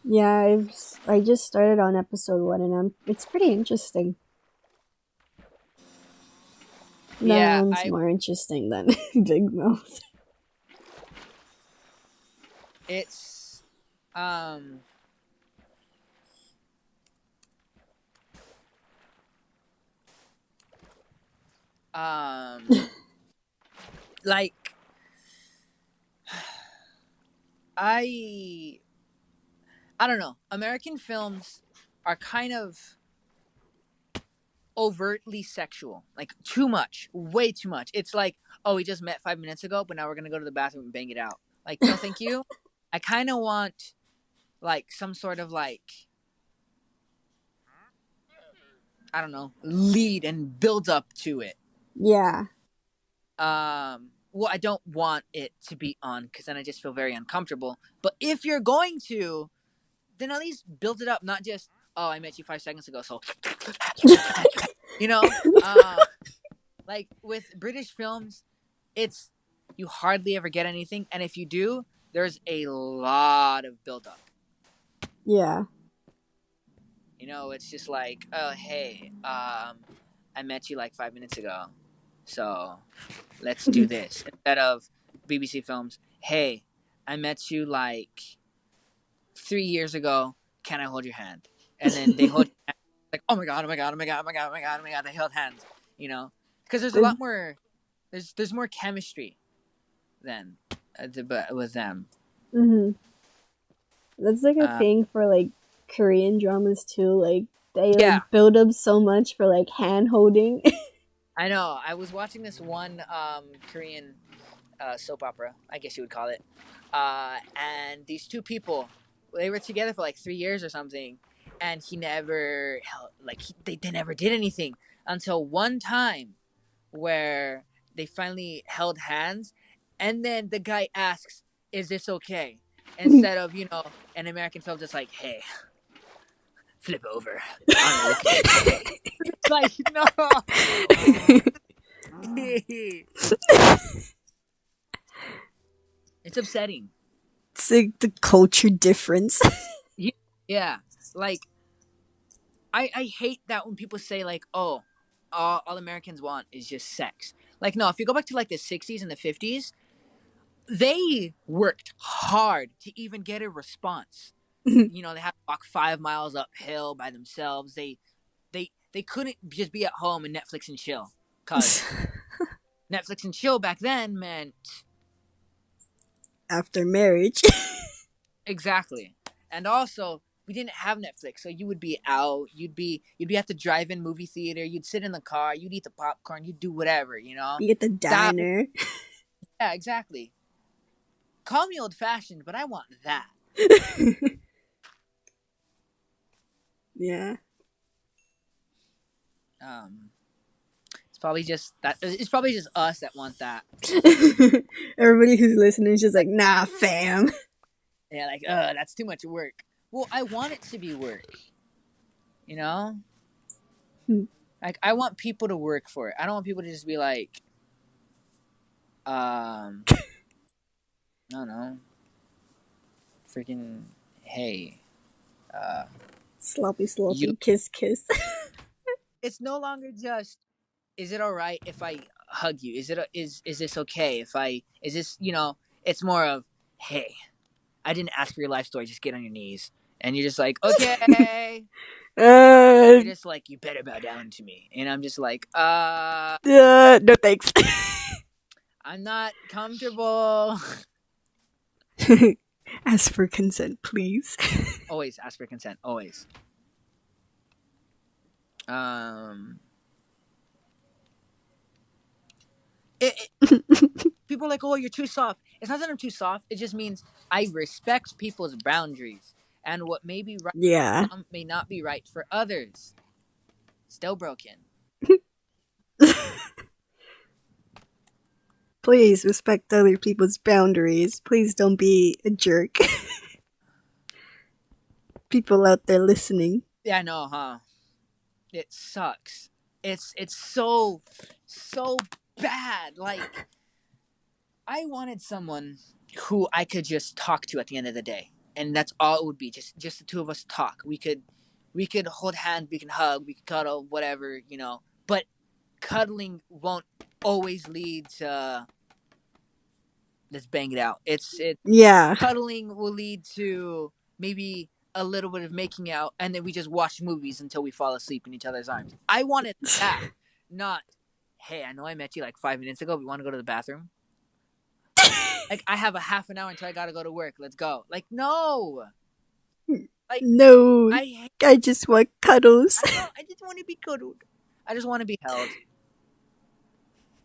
Yeah, I just started on episode 1 and it's pretty interesting. That one's more interesting than Big Mouth. It's like I don't know. American films are kind of overtly sexual, like too much, way too much. It's like, oh, we just met 5 minutes ago, but now we're gonna go to the bathroom and bang it out. Like, no, thank you. I kind of want like some sort of like, I don't know, lead and build up to it. Yeah. Well, I don't want it to be on because then I just feel very uncomfortable. But if you're going to, then at least build it up, not just, oh, I met you 5 seconds ago, so you know, like with British films, it's you hardly ever get anything, and if you do, there's a lot of build up. Yeah. You know, it's just like, oh, hey, I met you like 5 minutes ago, so let's do this. Instead of BBC films, hey, I met you like 3 years ago. Can I hold your hand? And then they hold your hand, like, oh my god, oh my god, oh my god, oh my god, oh my god, oh my god, they held hands. You know, because there's a lot more. There's more chemistry than with them. Mm-hmm. That's like a thing for like Korean dramas too. Like they like build up so much for like hand holding. I know. I was watching this one Korean soap opera, I guess you would call it, and these two people, they were together for like 3 years or something, and he never they never did anything until one time where they finally held hands, and then the guy asks, "Is this okay?" Instead of an American film just like, "Hey, flip over." Like, no. It's upsetting. It's like the culture difference. Yeah, like I hate that when people say like, "Oh, all Americans want is just sex." Like, no, if you go back to like the 60s and the 50s, they worked hard to even get a response. They had to walk 5 miles uphill by themselves. They couldn't just be at home and Netflix and chill, cause Netflix and chill back then meant after marriage. Exactly. And also, we didn't have Netflix, so you would be out. You'd be at the drive-in movie theater. You'd sit in the car. You'd eat the popcorn. You'd do whatever, Be at the diner. Yeah, exactly. Call me old-fashioned, but I want that. Yeah. It's probably just that. It's probably just us that want that. Everybody who's listening is just like, nah, fam. Yeah, like, that's too much work. Well, I want it to be work. Like, I want people to work for it. I don't want people to just be like, I don't know, freaking, hey, sloppy, kiss. It's no longer just, is it all right if I hug you? Is this okay if is this, it's more of, hey, I didn't ask for your life story, just get on your knees. And you're just like, okay. You're just like, you better bow down to me. And I'm just like, no thanks. I'm not comfortable. Ask for consent, please. Always ask for consent, always. People are like, oh, you're too soft. It's not that I'm too soft. It just means I respect people's boundaries. And what may be right for some may not be right for others. Still broken. Please respect other people's boundaries. Please don't be a jerk. People out there listening. Yeah, I know, huh? It sucks. It's so bad. Like, I wanted someone who I could just talk to at the end of the day. And that's all it would be. Just the two of us talk. We could hold hands, we can hug, we can cuddle, whatever, But cuddling won't always lead to let's bang it out. Cuddling will lead to maybe a little bit of making out, and then we just watch movies until we fall asleep in each other's arms. I wanted that, not, hey, I know I met you like 5 minutes ago. We want to go to the bathroom. Like, I have a half an hour until I gotta go to work. Let's go. Like, no. Like, no. I just want cuddles. I just want to be cuddled. I just want to be held.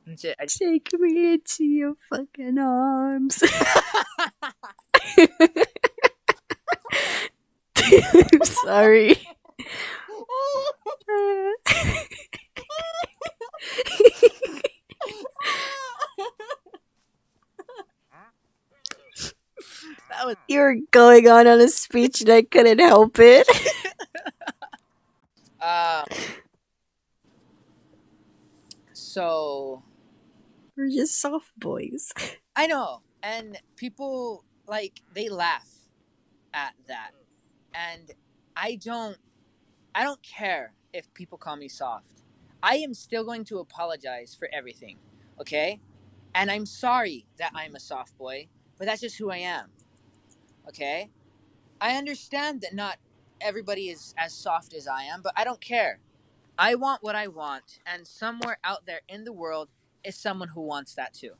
That's it. Take me into your fucking arms. I'm sorry. That was You were going on a speech and I couldn't help it. um. So We're just soft boys. I know, and people like they laugh at that, and I don't. I don't care if people call me soft. I am still going to apologize for everything, okay? And I'm sorry that I'm a soft boy, but that's just who I am, okay? I understand that not everybody is as soft as I am, but I don't care. I want what I want, and somewhere out there in the world is someone who wants that too.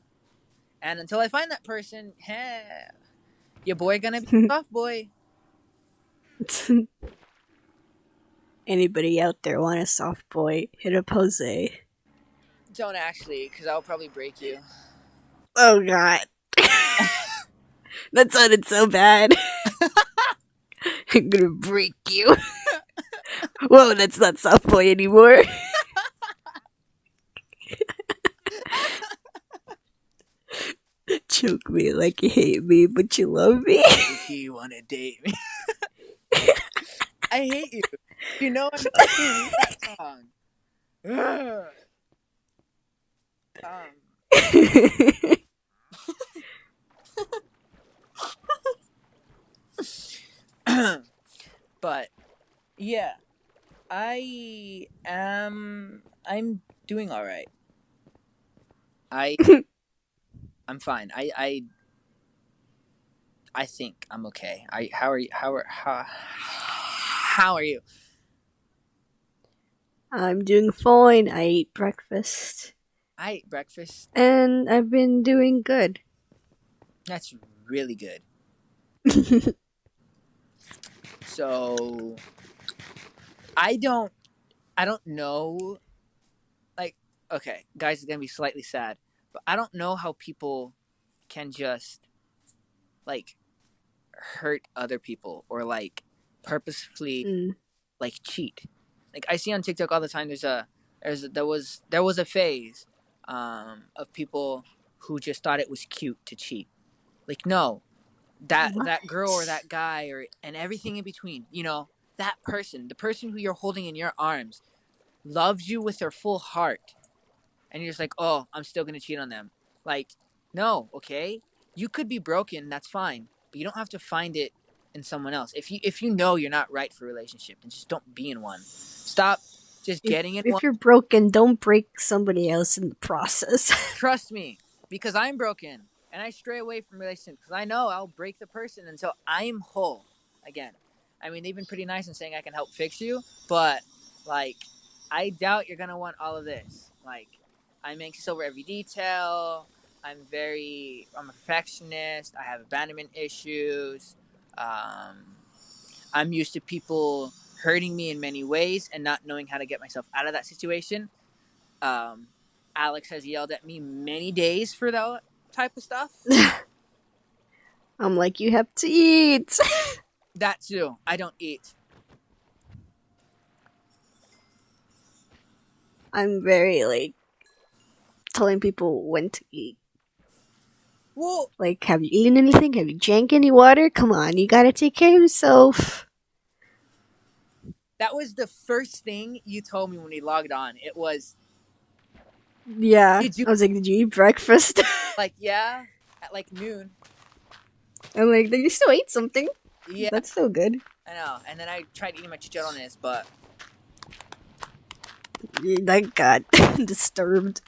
And until I find that person, your boy gonna be a soft boy. Anybody out there want a soft boy? Hit up Jose. Don't actually, because I'll probably break you. Oh god. That sounded so bad. I'm gonna break you. Whoa, that's not soft boy anymore. Choke me like you hate me, but you love me. You wanna date me? I hate you. You know I'm not singing that song. But yeah, I'm doing all right. I I'm fine. I think I'm okay. How are you? How are you? I'm doing fine. I ate breakfast. I ate breakfast. And I've been doing good. That's really good. So I don't know, like, okay, guys, it's gonna be slightly sad, but I don't know how people can just like hurt other people or like purposefully Mm. like cheat. Like I see on TikTok all the time. There was a phase of people who just thought it was cute to cheat. Like no, that girl or that guy or and everything in between. You know that person, the person who you're holding in your arms, loves you with their full heart, and you're just like, oh, I'm still gonna cheat on them. Like, no, okay, you could be broken, that's fine, but you don't have to find it in someone else. If you know you're not right for a relationship, then just don't be in one. Stop just getting in one. If you're broken, don't break somebody else in the process. Trust me, because I'm broken and I stray away from relationships because I know I'll break the person until I'm whole again. I mean, they've been pretty nice in saying I can help fix you, but like, I doubt you're gonna want all of this. Like, I'm anxious over every detail. I'm a perfectionist. I have abandonment issues. Um, I'm used to people hurting me in many ways and not knowing how to get myself out of that situation. Um, Alex has yelled at me many days for that type of stuff. I'm like, you have to eat. That too. I don't eat. I'm very like telling people when to eat. Well, Like, have you eaten anything? Have you drank any water? Come on, you gotta take care of yourself. that was the first thing you told me when we logged on. It was, Yeah. did you, I was like, did you eat breakfast? like, yeah, at like noon. I'm like, then you still ate something. Yeah, That's still good. I know. And then I tried eating my chicharrones, but That got disturbed.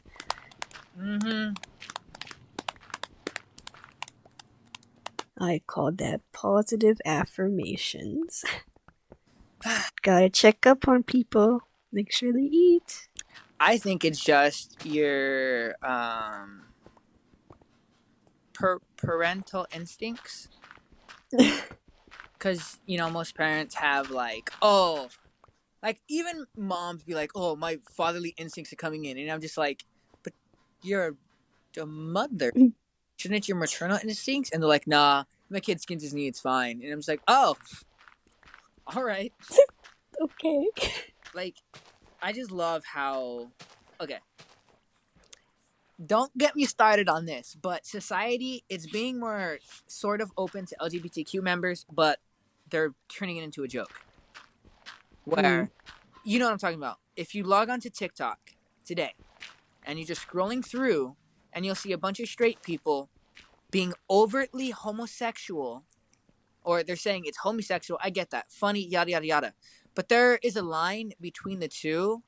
I call that positive affirmations. Gotta check up on people. Make sure they eat. I think it's just your parental instincts. Because, you know, most parents have like, oh, Like even moms be like, "Oh, my fatherly instincts are coming in," and I'm just like, "But you're a mother. Shouldn't your maternal instincts?" And they're like, "Nah, my kid skins his knee, it's fine." And I'm just like, "Oh, all right." Okay. Like, I just love how. Okay, don't get me started on this, but society is being more sort of open to LGBTQ members, but they're turning it into a joke. Mm. Where, you know what I'm talking about. If you log onto TikTok today and you're just scrolling through and you'll see a bunch of straight people being overtly homosexual, or they're saying it's homosexual, I get that. Funny, yada, yada, yada. But there is a line between the two,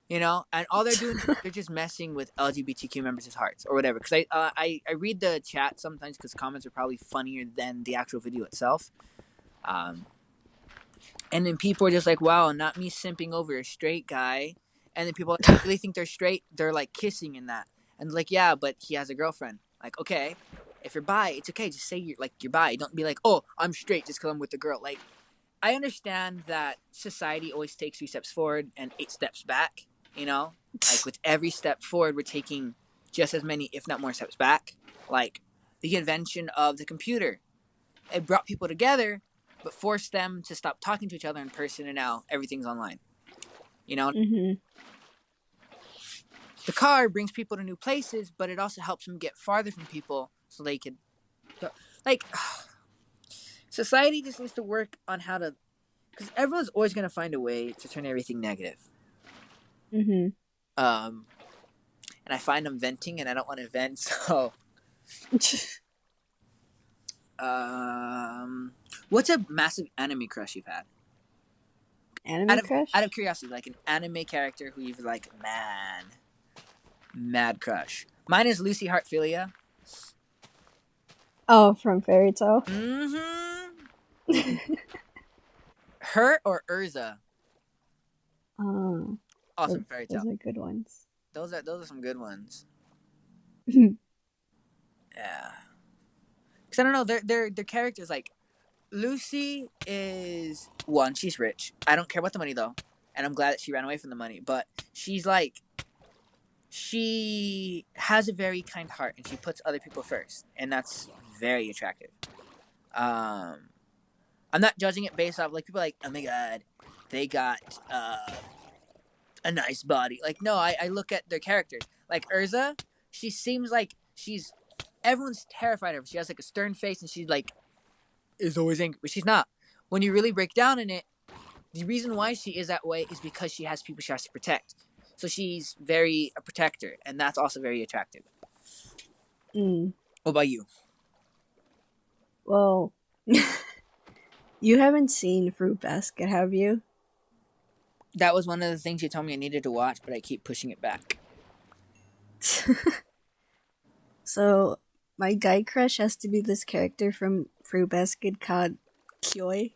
and all they're doing, they're just messing with LGBTQ members' hearts or whatever. Because I read the chat sometimes because comments are probably funnier than the actual video itself. Um, and then people are just like, wow, not me simping over a straight guy. And then people really think they're straight. They're like kissing in that. And like, yeah, but he has a girlfriend. Like, okay, if you're bi, it's okay. Just say you're bi. Don't be like, oh, I'm straight just because I'm with the girl. Like, I understand that society always takes 3 steps forward and 8 steps back. Like with every step forward, we're taking just as many, if not more, steps back. Like the invention of the computer, it brought people together, but forced them to stop talking to each other in person, and now everything's online. Mm-hmm. The car brings people to new places, but it also helps them get farther from people so they could, like, society just needs to work on how to, because everyone's always going to find a way to turn everything negative. Mm-hmm. And I find I'm venting, and I don't want to vent, so. What's a massive anime crush you've had? Anime crush? Out of curiosity, like an anime character who you've like, mad crush. Mine is Lucy Heartfilia. Oh, from Fairy Tale. Her or Urza. Oh, Awesome Fairy Tale. those are good ones. Those are some good ones. Mm-hmm. Yeah. Because I don't know, their characters, like Lucy is one. She's rich. I don't care about the money though, and I'm glad that she ran away from the money. But she's like, she has a very kind heart, and she puts other people first, and that's very attractive. I'm not judging it based off like people are like, oh my god, they got a nice body. Like, no, I look at their characters. Like Urza, she seems like everyone's terrified of her. She has like a stern face, and she's like is always angry, but she's not. When you really break down in it, the reason why she is that way is because she has people she has to protect. So she's very a protector, and that's also very attractive. Mm. What about you? Well, you haven't seen Fruit Basket, have you? That was one of the things you told me I needed to watch, but I keep pushing it back. So, my guy crush has to be this character from Fruit Basket called Kyoi.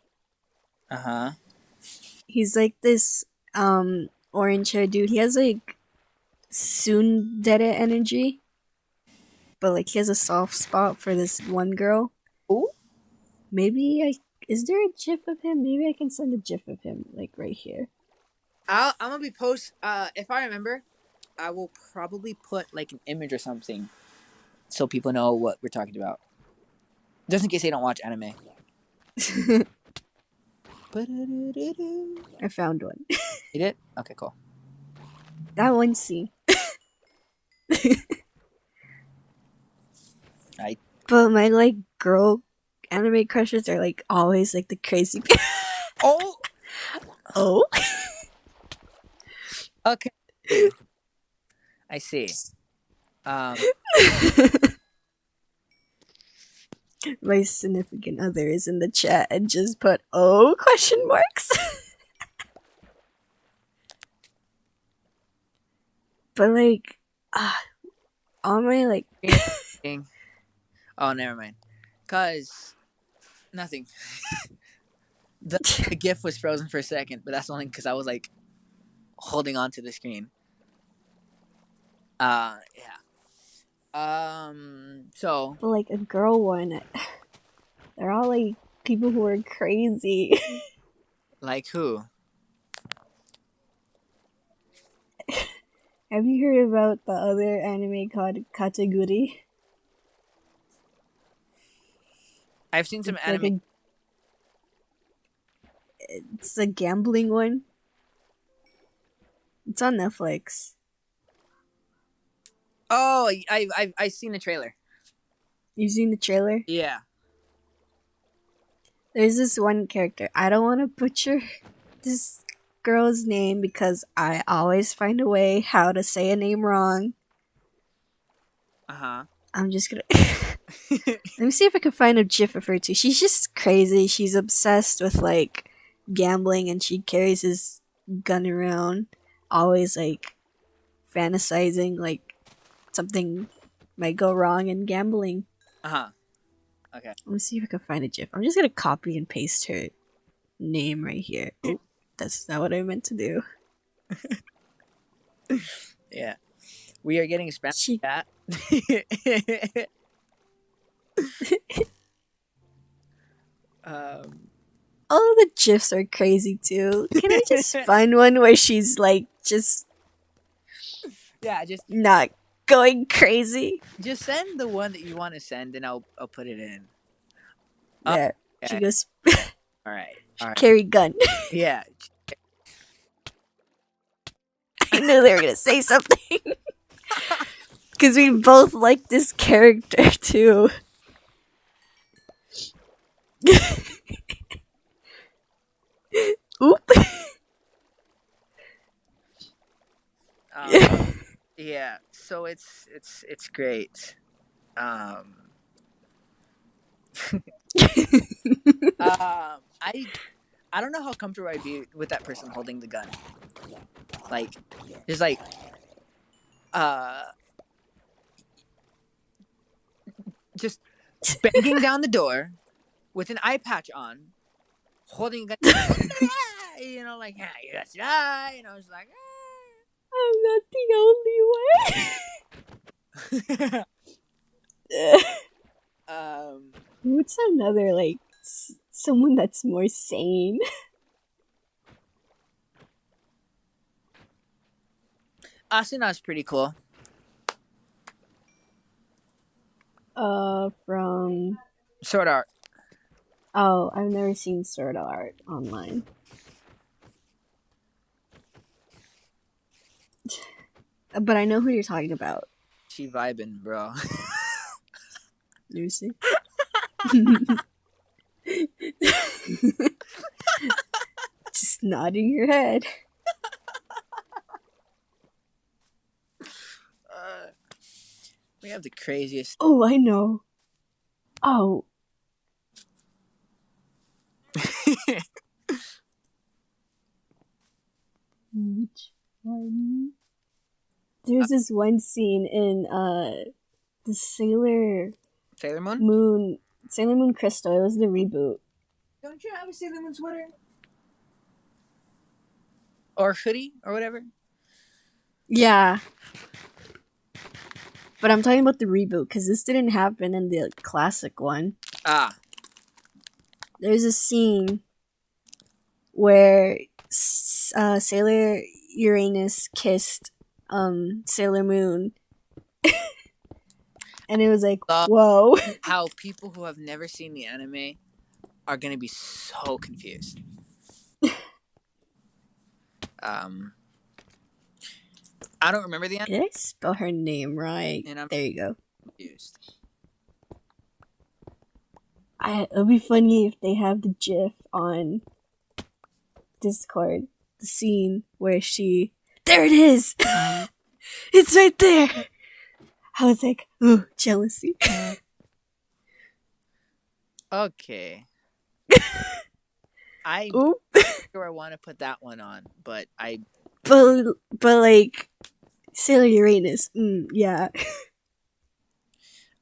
Uh-huh. He's like this orange hair dude. He has like tsundere energy, but like he has a soft spot for this one girl. Ooh. Maybe is there a gif of him? Maybe I can send a gif of him like right here. I'm gonna be if I remember, I will probably put like an image or something so people know what we're talking about. Just in case they don't watch anime. I found one. You did? Okay, cool. That one scene. But my like girl anime crushes are like always like the crazy. Oh. Oh. Okay. I see. My significant other is in the chat and just put "oh?" question marks. But like, all my like. Oh, never mind. Cause nothing. the GIF was frozen for a second, but that's only because I was like holding on to the screen. Yeah. So. But like a girl one, they're all like people who are crazy. Like who? Have you heard about the other anime called Kataguri? I've seen some It's like anime. it's a gambling one. It's on Netflix. Oh, I've seen the trailer. You've seen the trailer? Yeah. There's this one character. I don't want to butcher this girl's name because I always find a way how to say a name wrong. Uh I'm just gonna huh. let me see if I can find a gif of her too. She's just crazy. She's obsessed with like gambling and she carries his gun around, always like fantasizing like something might go wrong in gambling. Uh huh. Okay. Let me see if I can find a gif. I'm just gonna copy and paste her name right here. Oh, that's not what I meant to do. Yeah. We are getting spam She chat. um. all the gifs are crazy too. Can I just find one where she's like just Yeah. not going crazy? Just send the one that you want to send, and I'll put it in. There. She Okay. goes All right. All right. carry gun. Yeah. I knew they were gonna say something. Because we both like this character too. Oop. Yeah. So it's great. Um. I don't know how comfortable I'd be with that person holding the gun. Like, just like, uh, just banging down the door with an eye patch on, holding a gun. You know, like, yeah, you got to die. You know, it's like, I'm not the only one. What's another like someone that's more sane? Asuna's pretty cool. From Sword Art. oh, I've never seen Sword Art online. But I know who you're talking about. She vibing, bro. Lucy. Just nodding your head. We have the craziest. Oh, I know. Oh. Which one? There's this one scene in the Sailor Moon? Moon Crystal. It was the reboot. Don't you have a Sailor Moon sweater? Or hoodie or whatever? Yeah. But I'm talking about the reboot because this didn't happen in the classic one. Ah. There's a scene where Sailor Uranus kissed Sailor Moon. And it was like, whoa. How people who have never seen the anime are going to be so confused. I don't remember the anime. Did I spell her name right? And I'm there you go. confused. It'll be funny if they have the GIF on Discord. The scene where she... There it is! It's right there! I was like, oh, jealousy. Okay. I Oop. sure I want to put that one on, but I... But like, Sailor Uranus, yeah.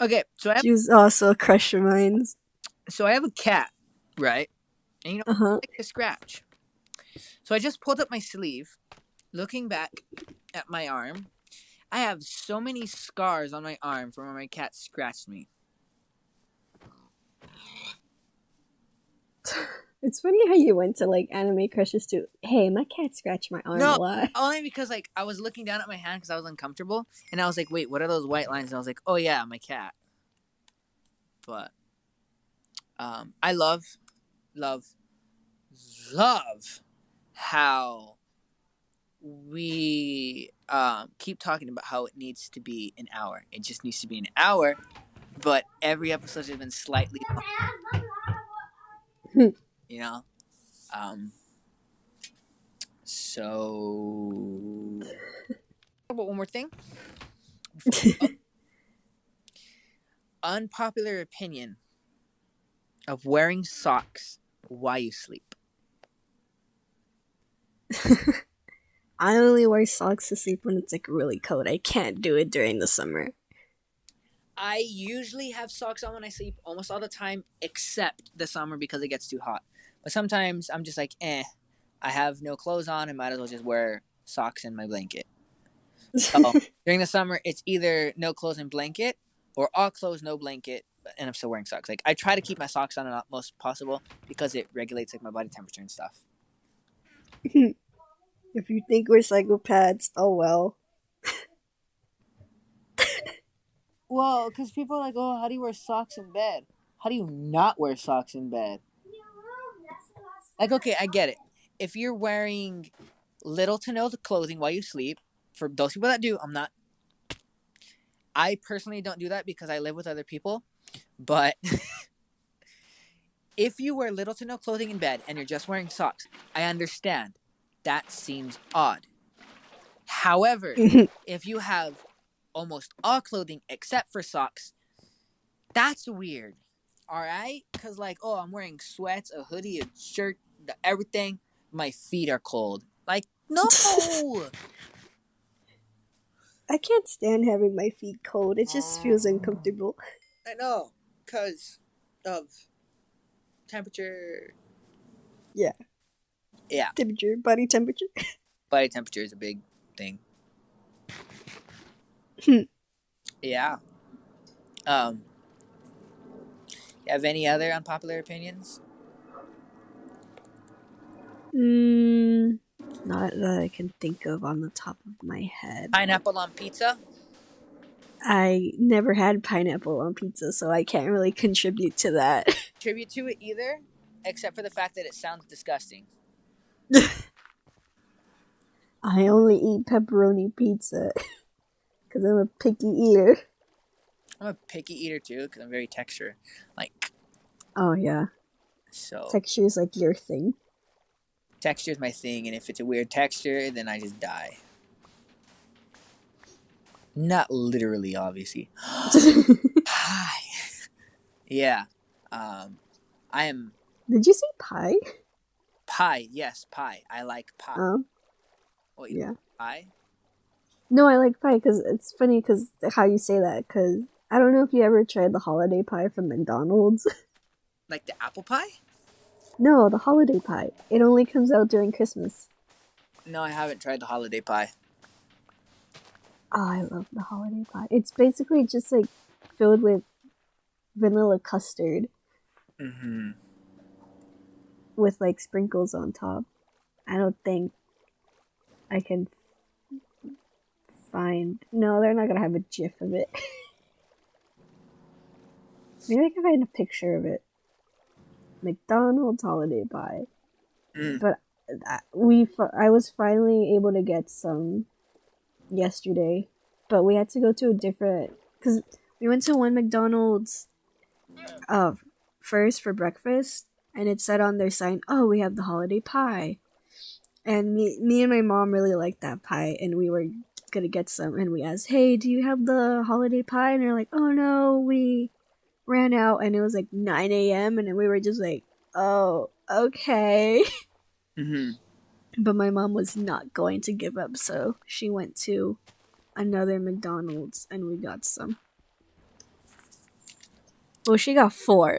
Okay, so she was also a crush of mine. So I have a cat, right? And you know, like a scratch. So I just pulled up my sleeve, looking back at my arm. I have so many scars on my arm from where my cat scratched me. It's funny how you went to like anime crushes too. Hey, my cat scratched my arm a No, lot. only because like I was looking down at my hand because I was uncomfortable, and I was like, "Wait, what are those white lines?" And I was like, "Oh yeah, my cat." But I love, love how we keep talking about how it needs to be an hour. It just needs to be an hour, but every episode has been slightly, you know. Um, so, how about one more thing? Unpopular opinion of wearing socks while you sleep. I only wear socks to sleep when it's like really cold. I can't do it during the summer. I usually have socks on when I sleep almost all the time, except the summer because it gets too hot. But sometimes I'm just like, I have no clothes on. I might as well just wear socks and my blanket. So during the summer, it's either no clothes and blanket or all clothes, no blanket, and I'm still wearing socks. Like I try to keep my socks on as most possible because it regulates like my body temperature and stuff. If you think we're psychopaths, oh well. Well, because people are like, oh, how do you wear socks in bed? How do you not wear socks in bed? Like, okay, I get it. If you're wearing little to no clothing while you sleep, for those people that do, I'm not. I personally don't do that because I live with other people. But if you wear little to no clothing in bed and you're just wearing socks, I understand. That seems odd. However, if you have almost all clothing except for socks, that's weird. All right? Because, like, oh, I'm wearing sweats, a hoodie, a shirt, everything. My feet are cold. Like, no! I can't stand having my feet cold. It just feels uncomfortable. I know. Because of temperature. Yeah. Yeah. Temperature, body temperature. Body temperature is a big thing. Yeah. You have any other unpopular opinions? Not that I can think of on the top of my head. Pineapple on pizza? I never had pineapple on pizza, so I can't really contribute to that. Tribute to it either, except for the fact that it sounds disgusting. I only eat pepperoni pizza because I'm a picky eater. I'm a picky eater too because I'm very texture. Like, Oh yeah, so texture is like your thing. texture is my thing, and if it's a weird texture, then I just die. Not literally, obviously. Hi. Yeah. I am Did you say pie? pie. Yes, pie. I like pie. Wait, Yeah. pie? No, I like pie because it's funny because how you say that. Because I don't know if you ever tried the holiday pie from McDonald's. Like the apple pie? No, the holiday pie. It only comes out during Christmas. No, I haven't tried the holiday pie. Oh, I love the holiday pie. It's basically just like filled with vanilla custard Mm-hmm. with like sprinkles on top. I don't think I can find. No, they're not gonna have a GIF of it. Maybe I can find a picture of it. McDonald's holiday pie. But I was finally able to get some yesterday, but we had to go to a different because we went to one McDonald's first for breakfast, and it said on their sign, "Oh, we have the holiday pie." And me and my mom really liked that pie, and we were gonna get some. And we asked, "Hey, do you have the holiday pie?" And they're like, "Oh no, we ran out." And it was like 9 a.m. and we were just like, "Oh, okay." Mm-hmm. But my mom was not going to give up, so she went to another McDonald's and we got some. Well, she got 4.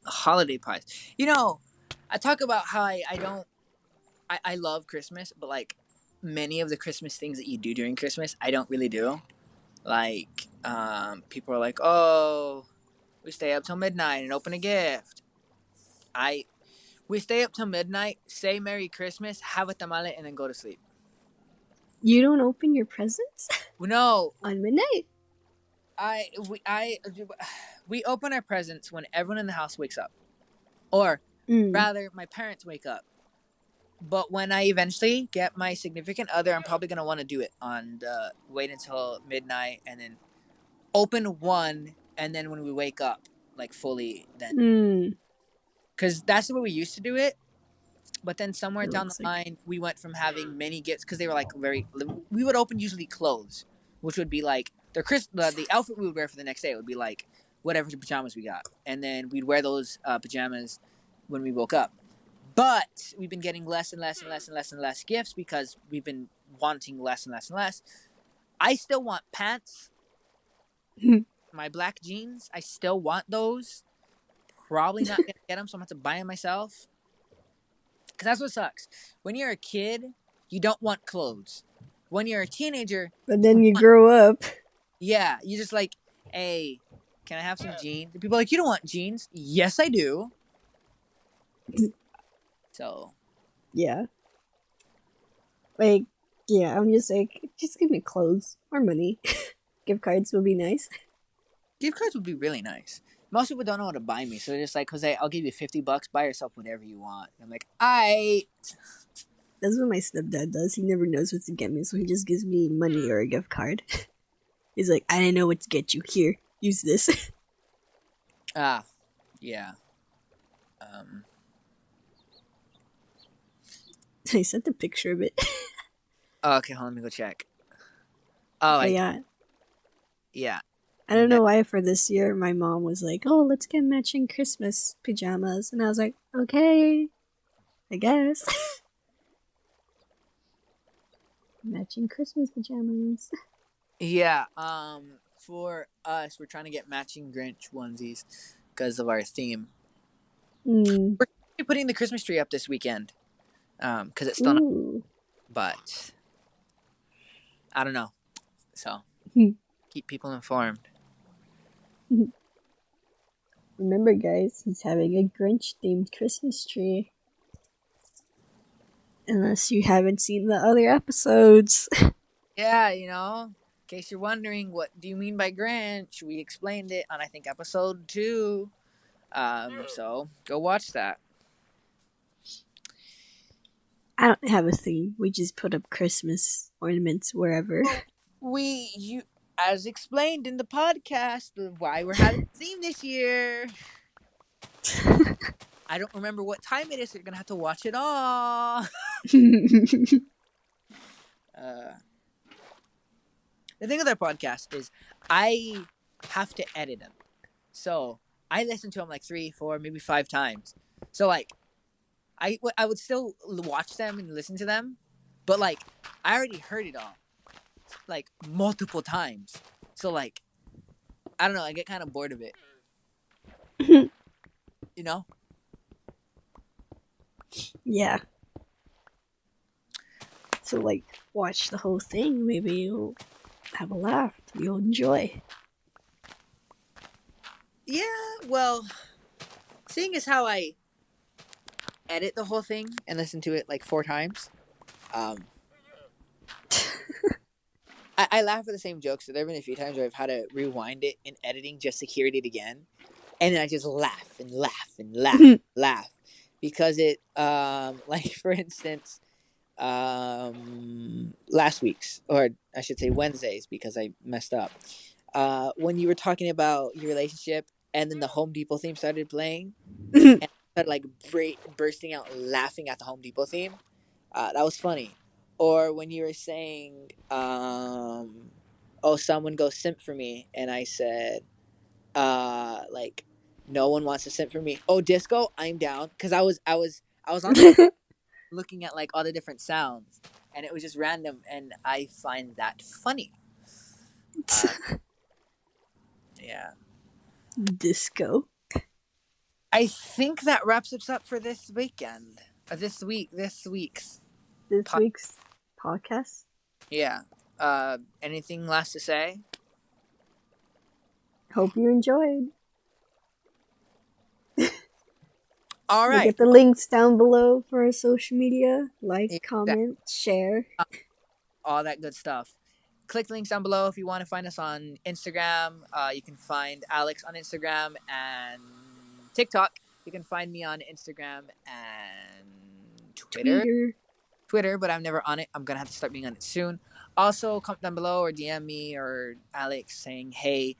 Holiday pies. You know, I talk about how I love Christmas, but like many of the Christmas things that you do during Christmas, I don't really do. Like, people are like, oh, we stay up till midnight and open a gift. I We stay up till midnight, say Merry Christmas, have a tamale, and then go to sleep. You don't open your presents No, on midnight? we open our presents when everyone in the house wakes up, or rather, my parents wake up. But when I eventually get my significant other, I'm probably gonna want to do it on wait until midnight and then open one, and then when we wake up, like fully, then because that's the way we used to do it. But then somewhere It down the looks like line, we went from having many gifts because they were like very. We would open usually clothes, which would be like the outfit we would wear for the next day would be like whatever pajamas we got, and then we'd wear those pajamas when we woke up. But we've been getting less and less and less and less and less gifts because we've been wanting less and less and less. I still want pants. My black jeans, I still want those. Probably not gonna get them, so I'm gonna have to buy them myself. Because that's what sucks. When you're a kid, you don't want clothes. When you're a teenager, but then you grow up. yeah, you just like, hey, can I have some jeans? And people are like, you don't want jeans? Yes, I do. So, yeah. Like, yeah, I'm just like, just give me clothes or money. Gift cards would be nice. gift cards would be really nice. Most people don't know how to buy me, so they're just like, Jose, I'll give you $50, buy yourself whatever you want. And I'm like, That's what my stepdad does. He never knows what to get me, so he just gives me money or a gift card. He's like, I didn't know what to get you. Here, use this. Yeah. I sent a picture of it. Okay, hold on, let me go check. Oh, But yeah. Yeah. I don't know why for this year my mom was like, oh, let's get matching Christmas pajamas. And I was like, okay, I guess. Matching Christmas pajamas. Yeah, for us, we're trying to get matching Grinch onesies because of our theme. We're putting the Christmas tree up this weekend, because it's still not, but I don't know. So, keep people informed. Remember, guys, he's having a Grinch-themed Christmas tree. Unless you haven't seen the other episodes. Yeah, in case you're wondering, what do you mean by Grinch? We explained it on, I think, episode 2. So go watch that. I don't have a theme. We just put up Christmas ornaments wherever. As explained in the podcast, why we're having a theme this year. I don't remember what time it is, so you're gonna have to watch it all. The thing with our podcast is I have to edit them. So I listen to them like 3, 4, maybe 5 times. So like I would still watch them and listen to them, but like I already heard it all like multiple times. So like I don't know, I get kind of bored of it. You know? Yeah. So like watch the whole thing. Maybe you'll have a laugh. You'll enjoy. Yeah, well, seeing as how I edit the whole thing and listen to it like 4 times, I laugh at the same jokes. So there have been a few times where I've had to rewind it in editing just to hear it again, and then I just laugh and laugh and laugh because it, like for instance, last week's, or I should say Wednesdays, because I messed up. When you were talking about your relationship, and then the Home Depot theme started playing, and I started like bursting out laughing at the Home Depot theme. That was funny. Or when you were saying, oh, someone go simp for me, and I said, like, no one wants to simp for me. Oh, disco, I'm down, because I was on the looking at like all the different sounds, and it was just random, and I find that funny. Yeah. Disco. I think that wraps us up for this weekend. This week's Podcast. Yeah. Anything last to say? Hope you enjoyed. All We'll right. get the links down below for our social media. Like, Exactly. comment, share. All that good stuff. Click the links down below if you want to find us on Instagram. You can find Alex on Instagram and TikTok. You can find me on Instagram and Twitter, but I'm never on it. I'm gonna have to start being on it soon. Also, comment down below or DM me or Alex saying, "Hey,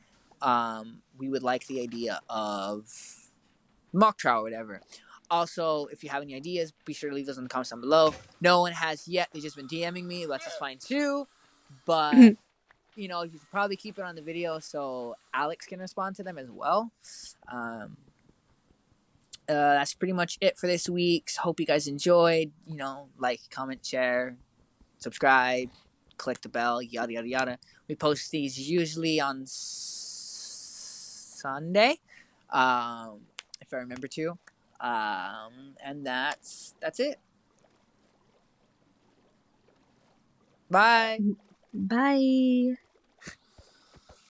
we would like the idea of mock trial or whatever." Also, if you have any ideas, be sure to leave those in the comments down below. No one has yet. They've just been DMing me. That's fine too. But you know, you can probably keep it on the video so Alex can respond to them as well. Um, that's pretty much it for this week. Hope you guys enjoyed. You know, like, comment, share, subscribe, click the bell, yada yada yada. We post these usually on Sunday, if I remember to. And that's it. Bye. Bye.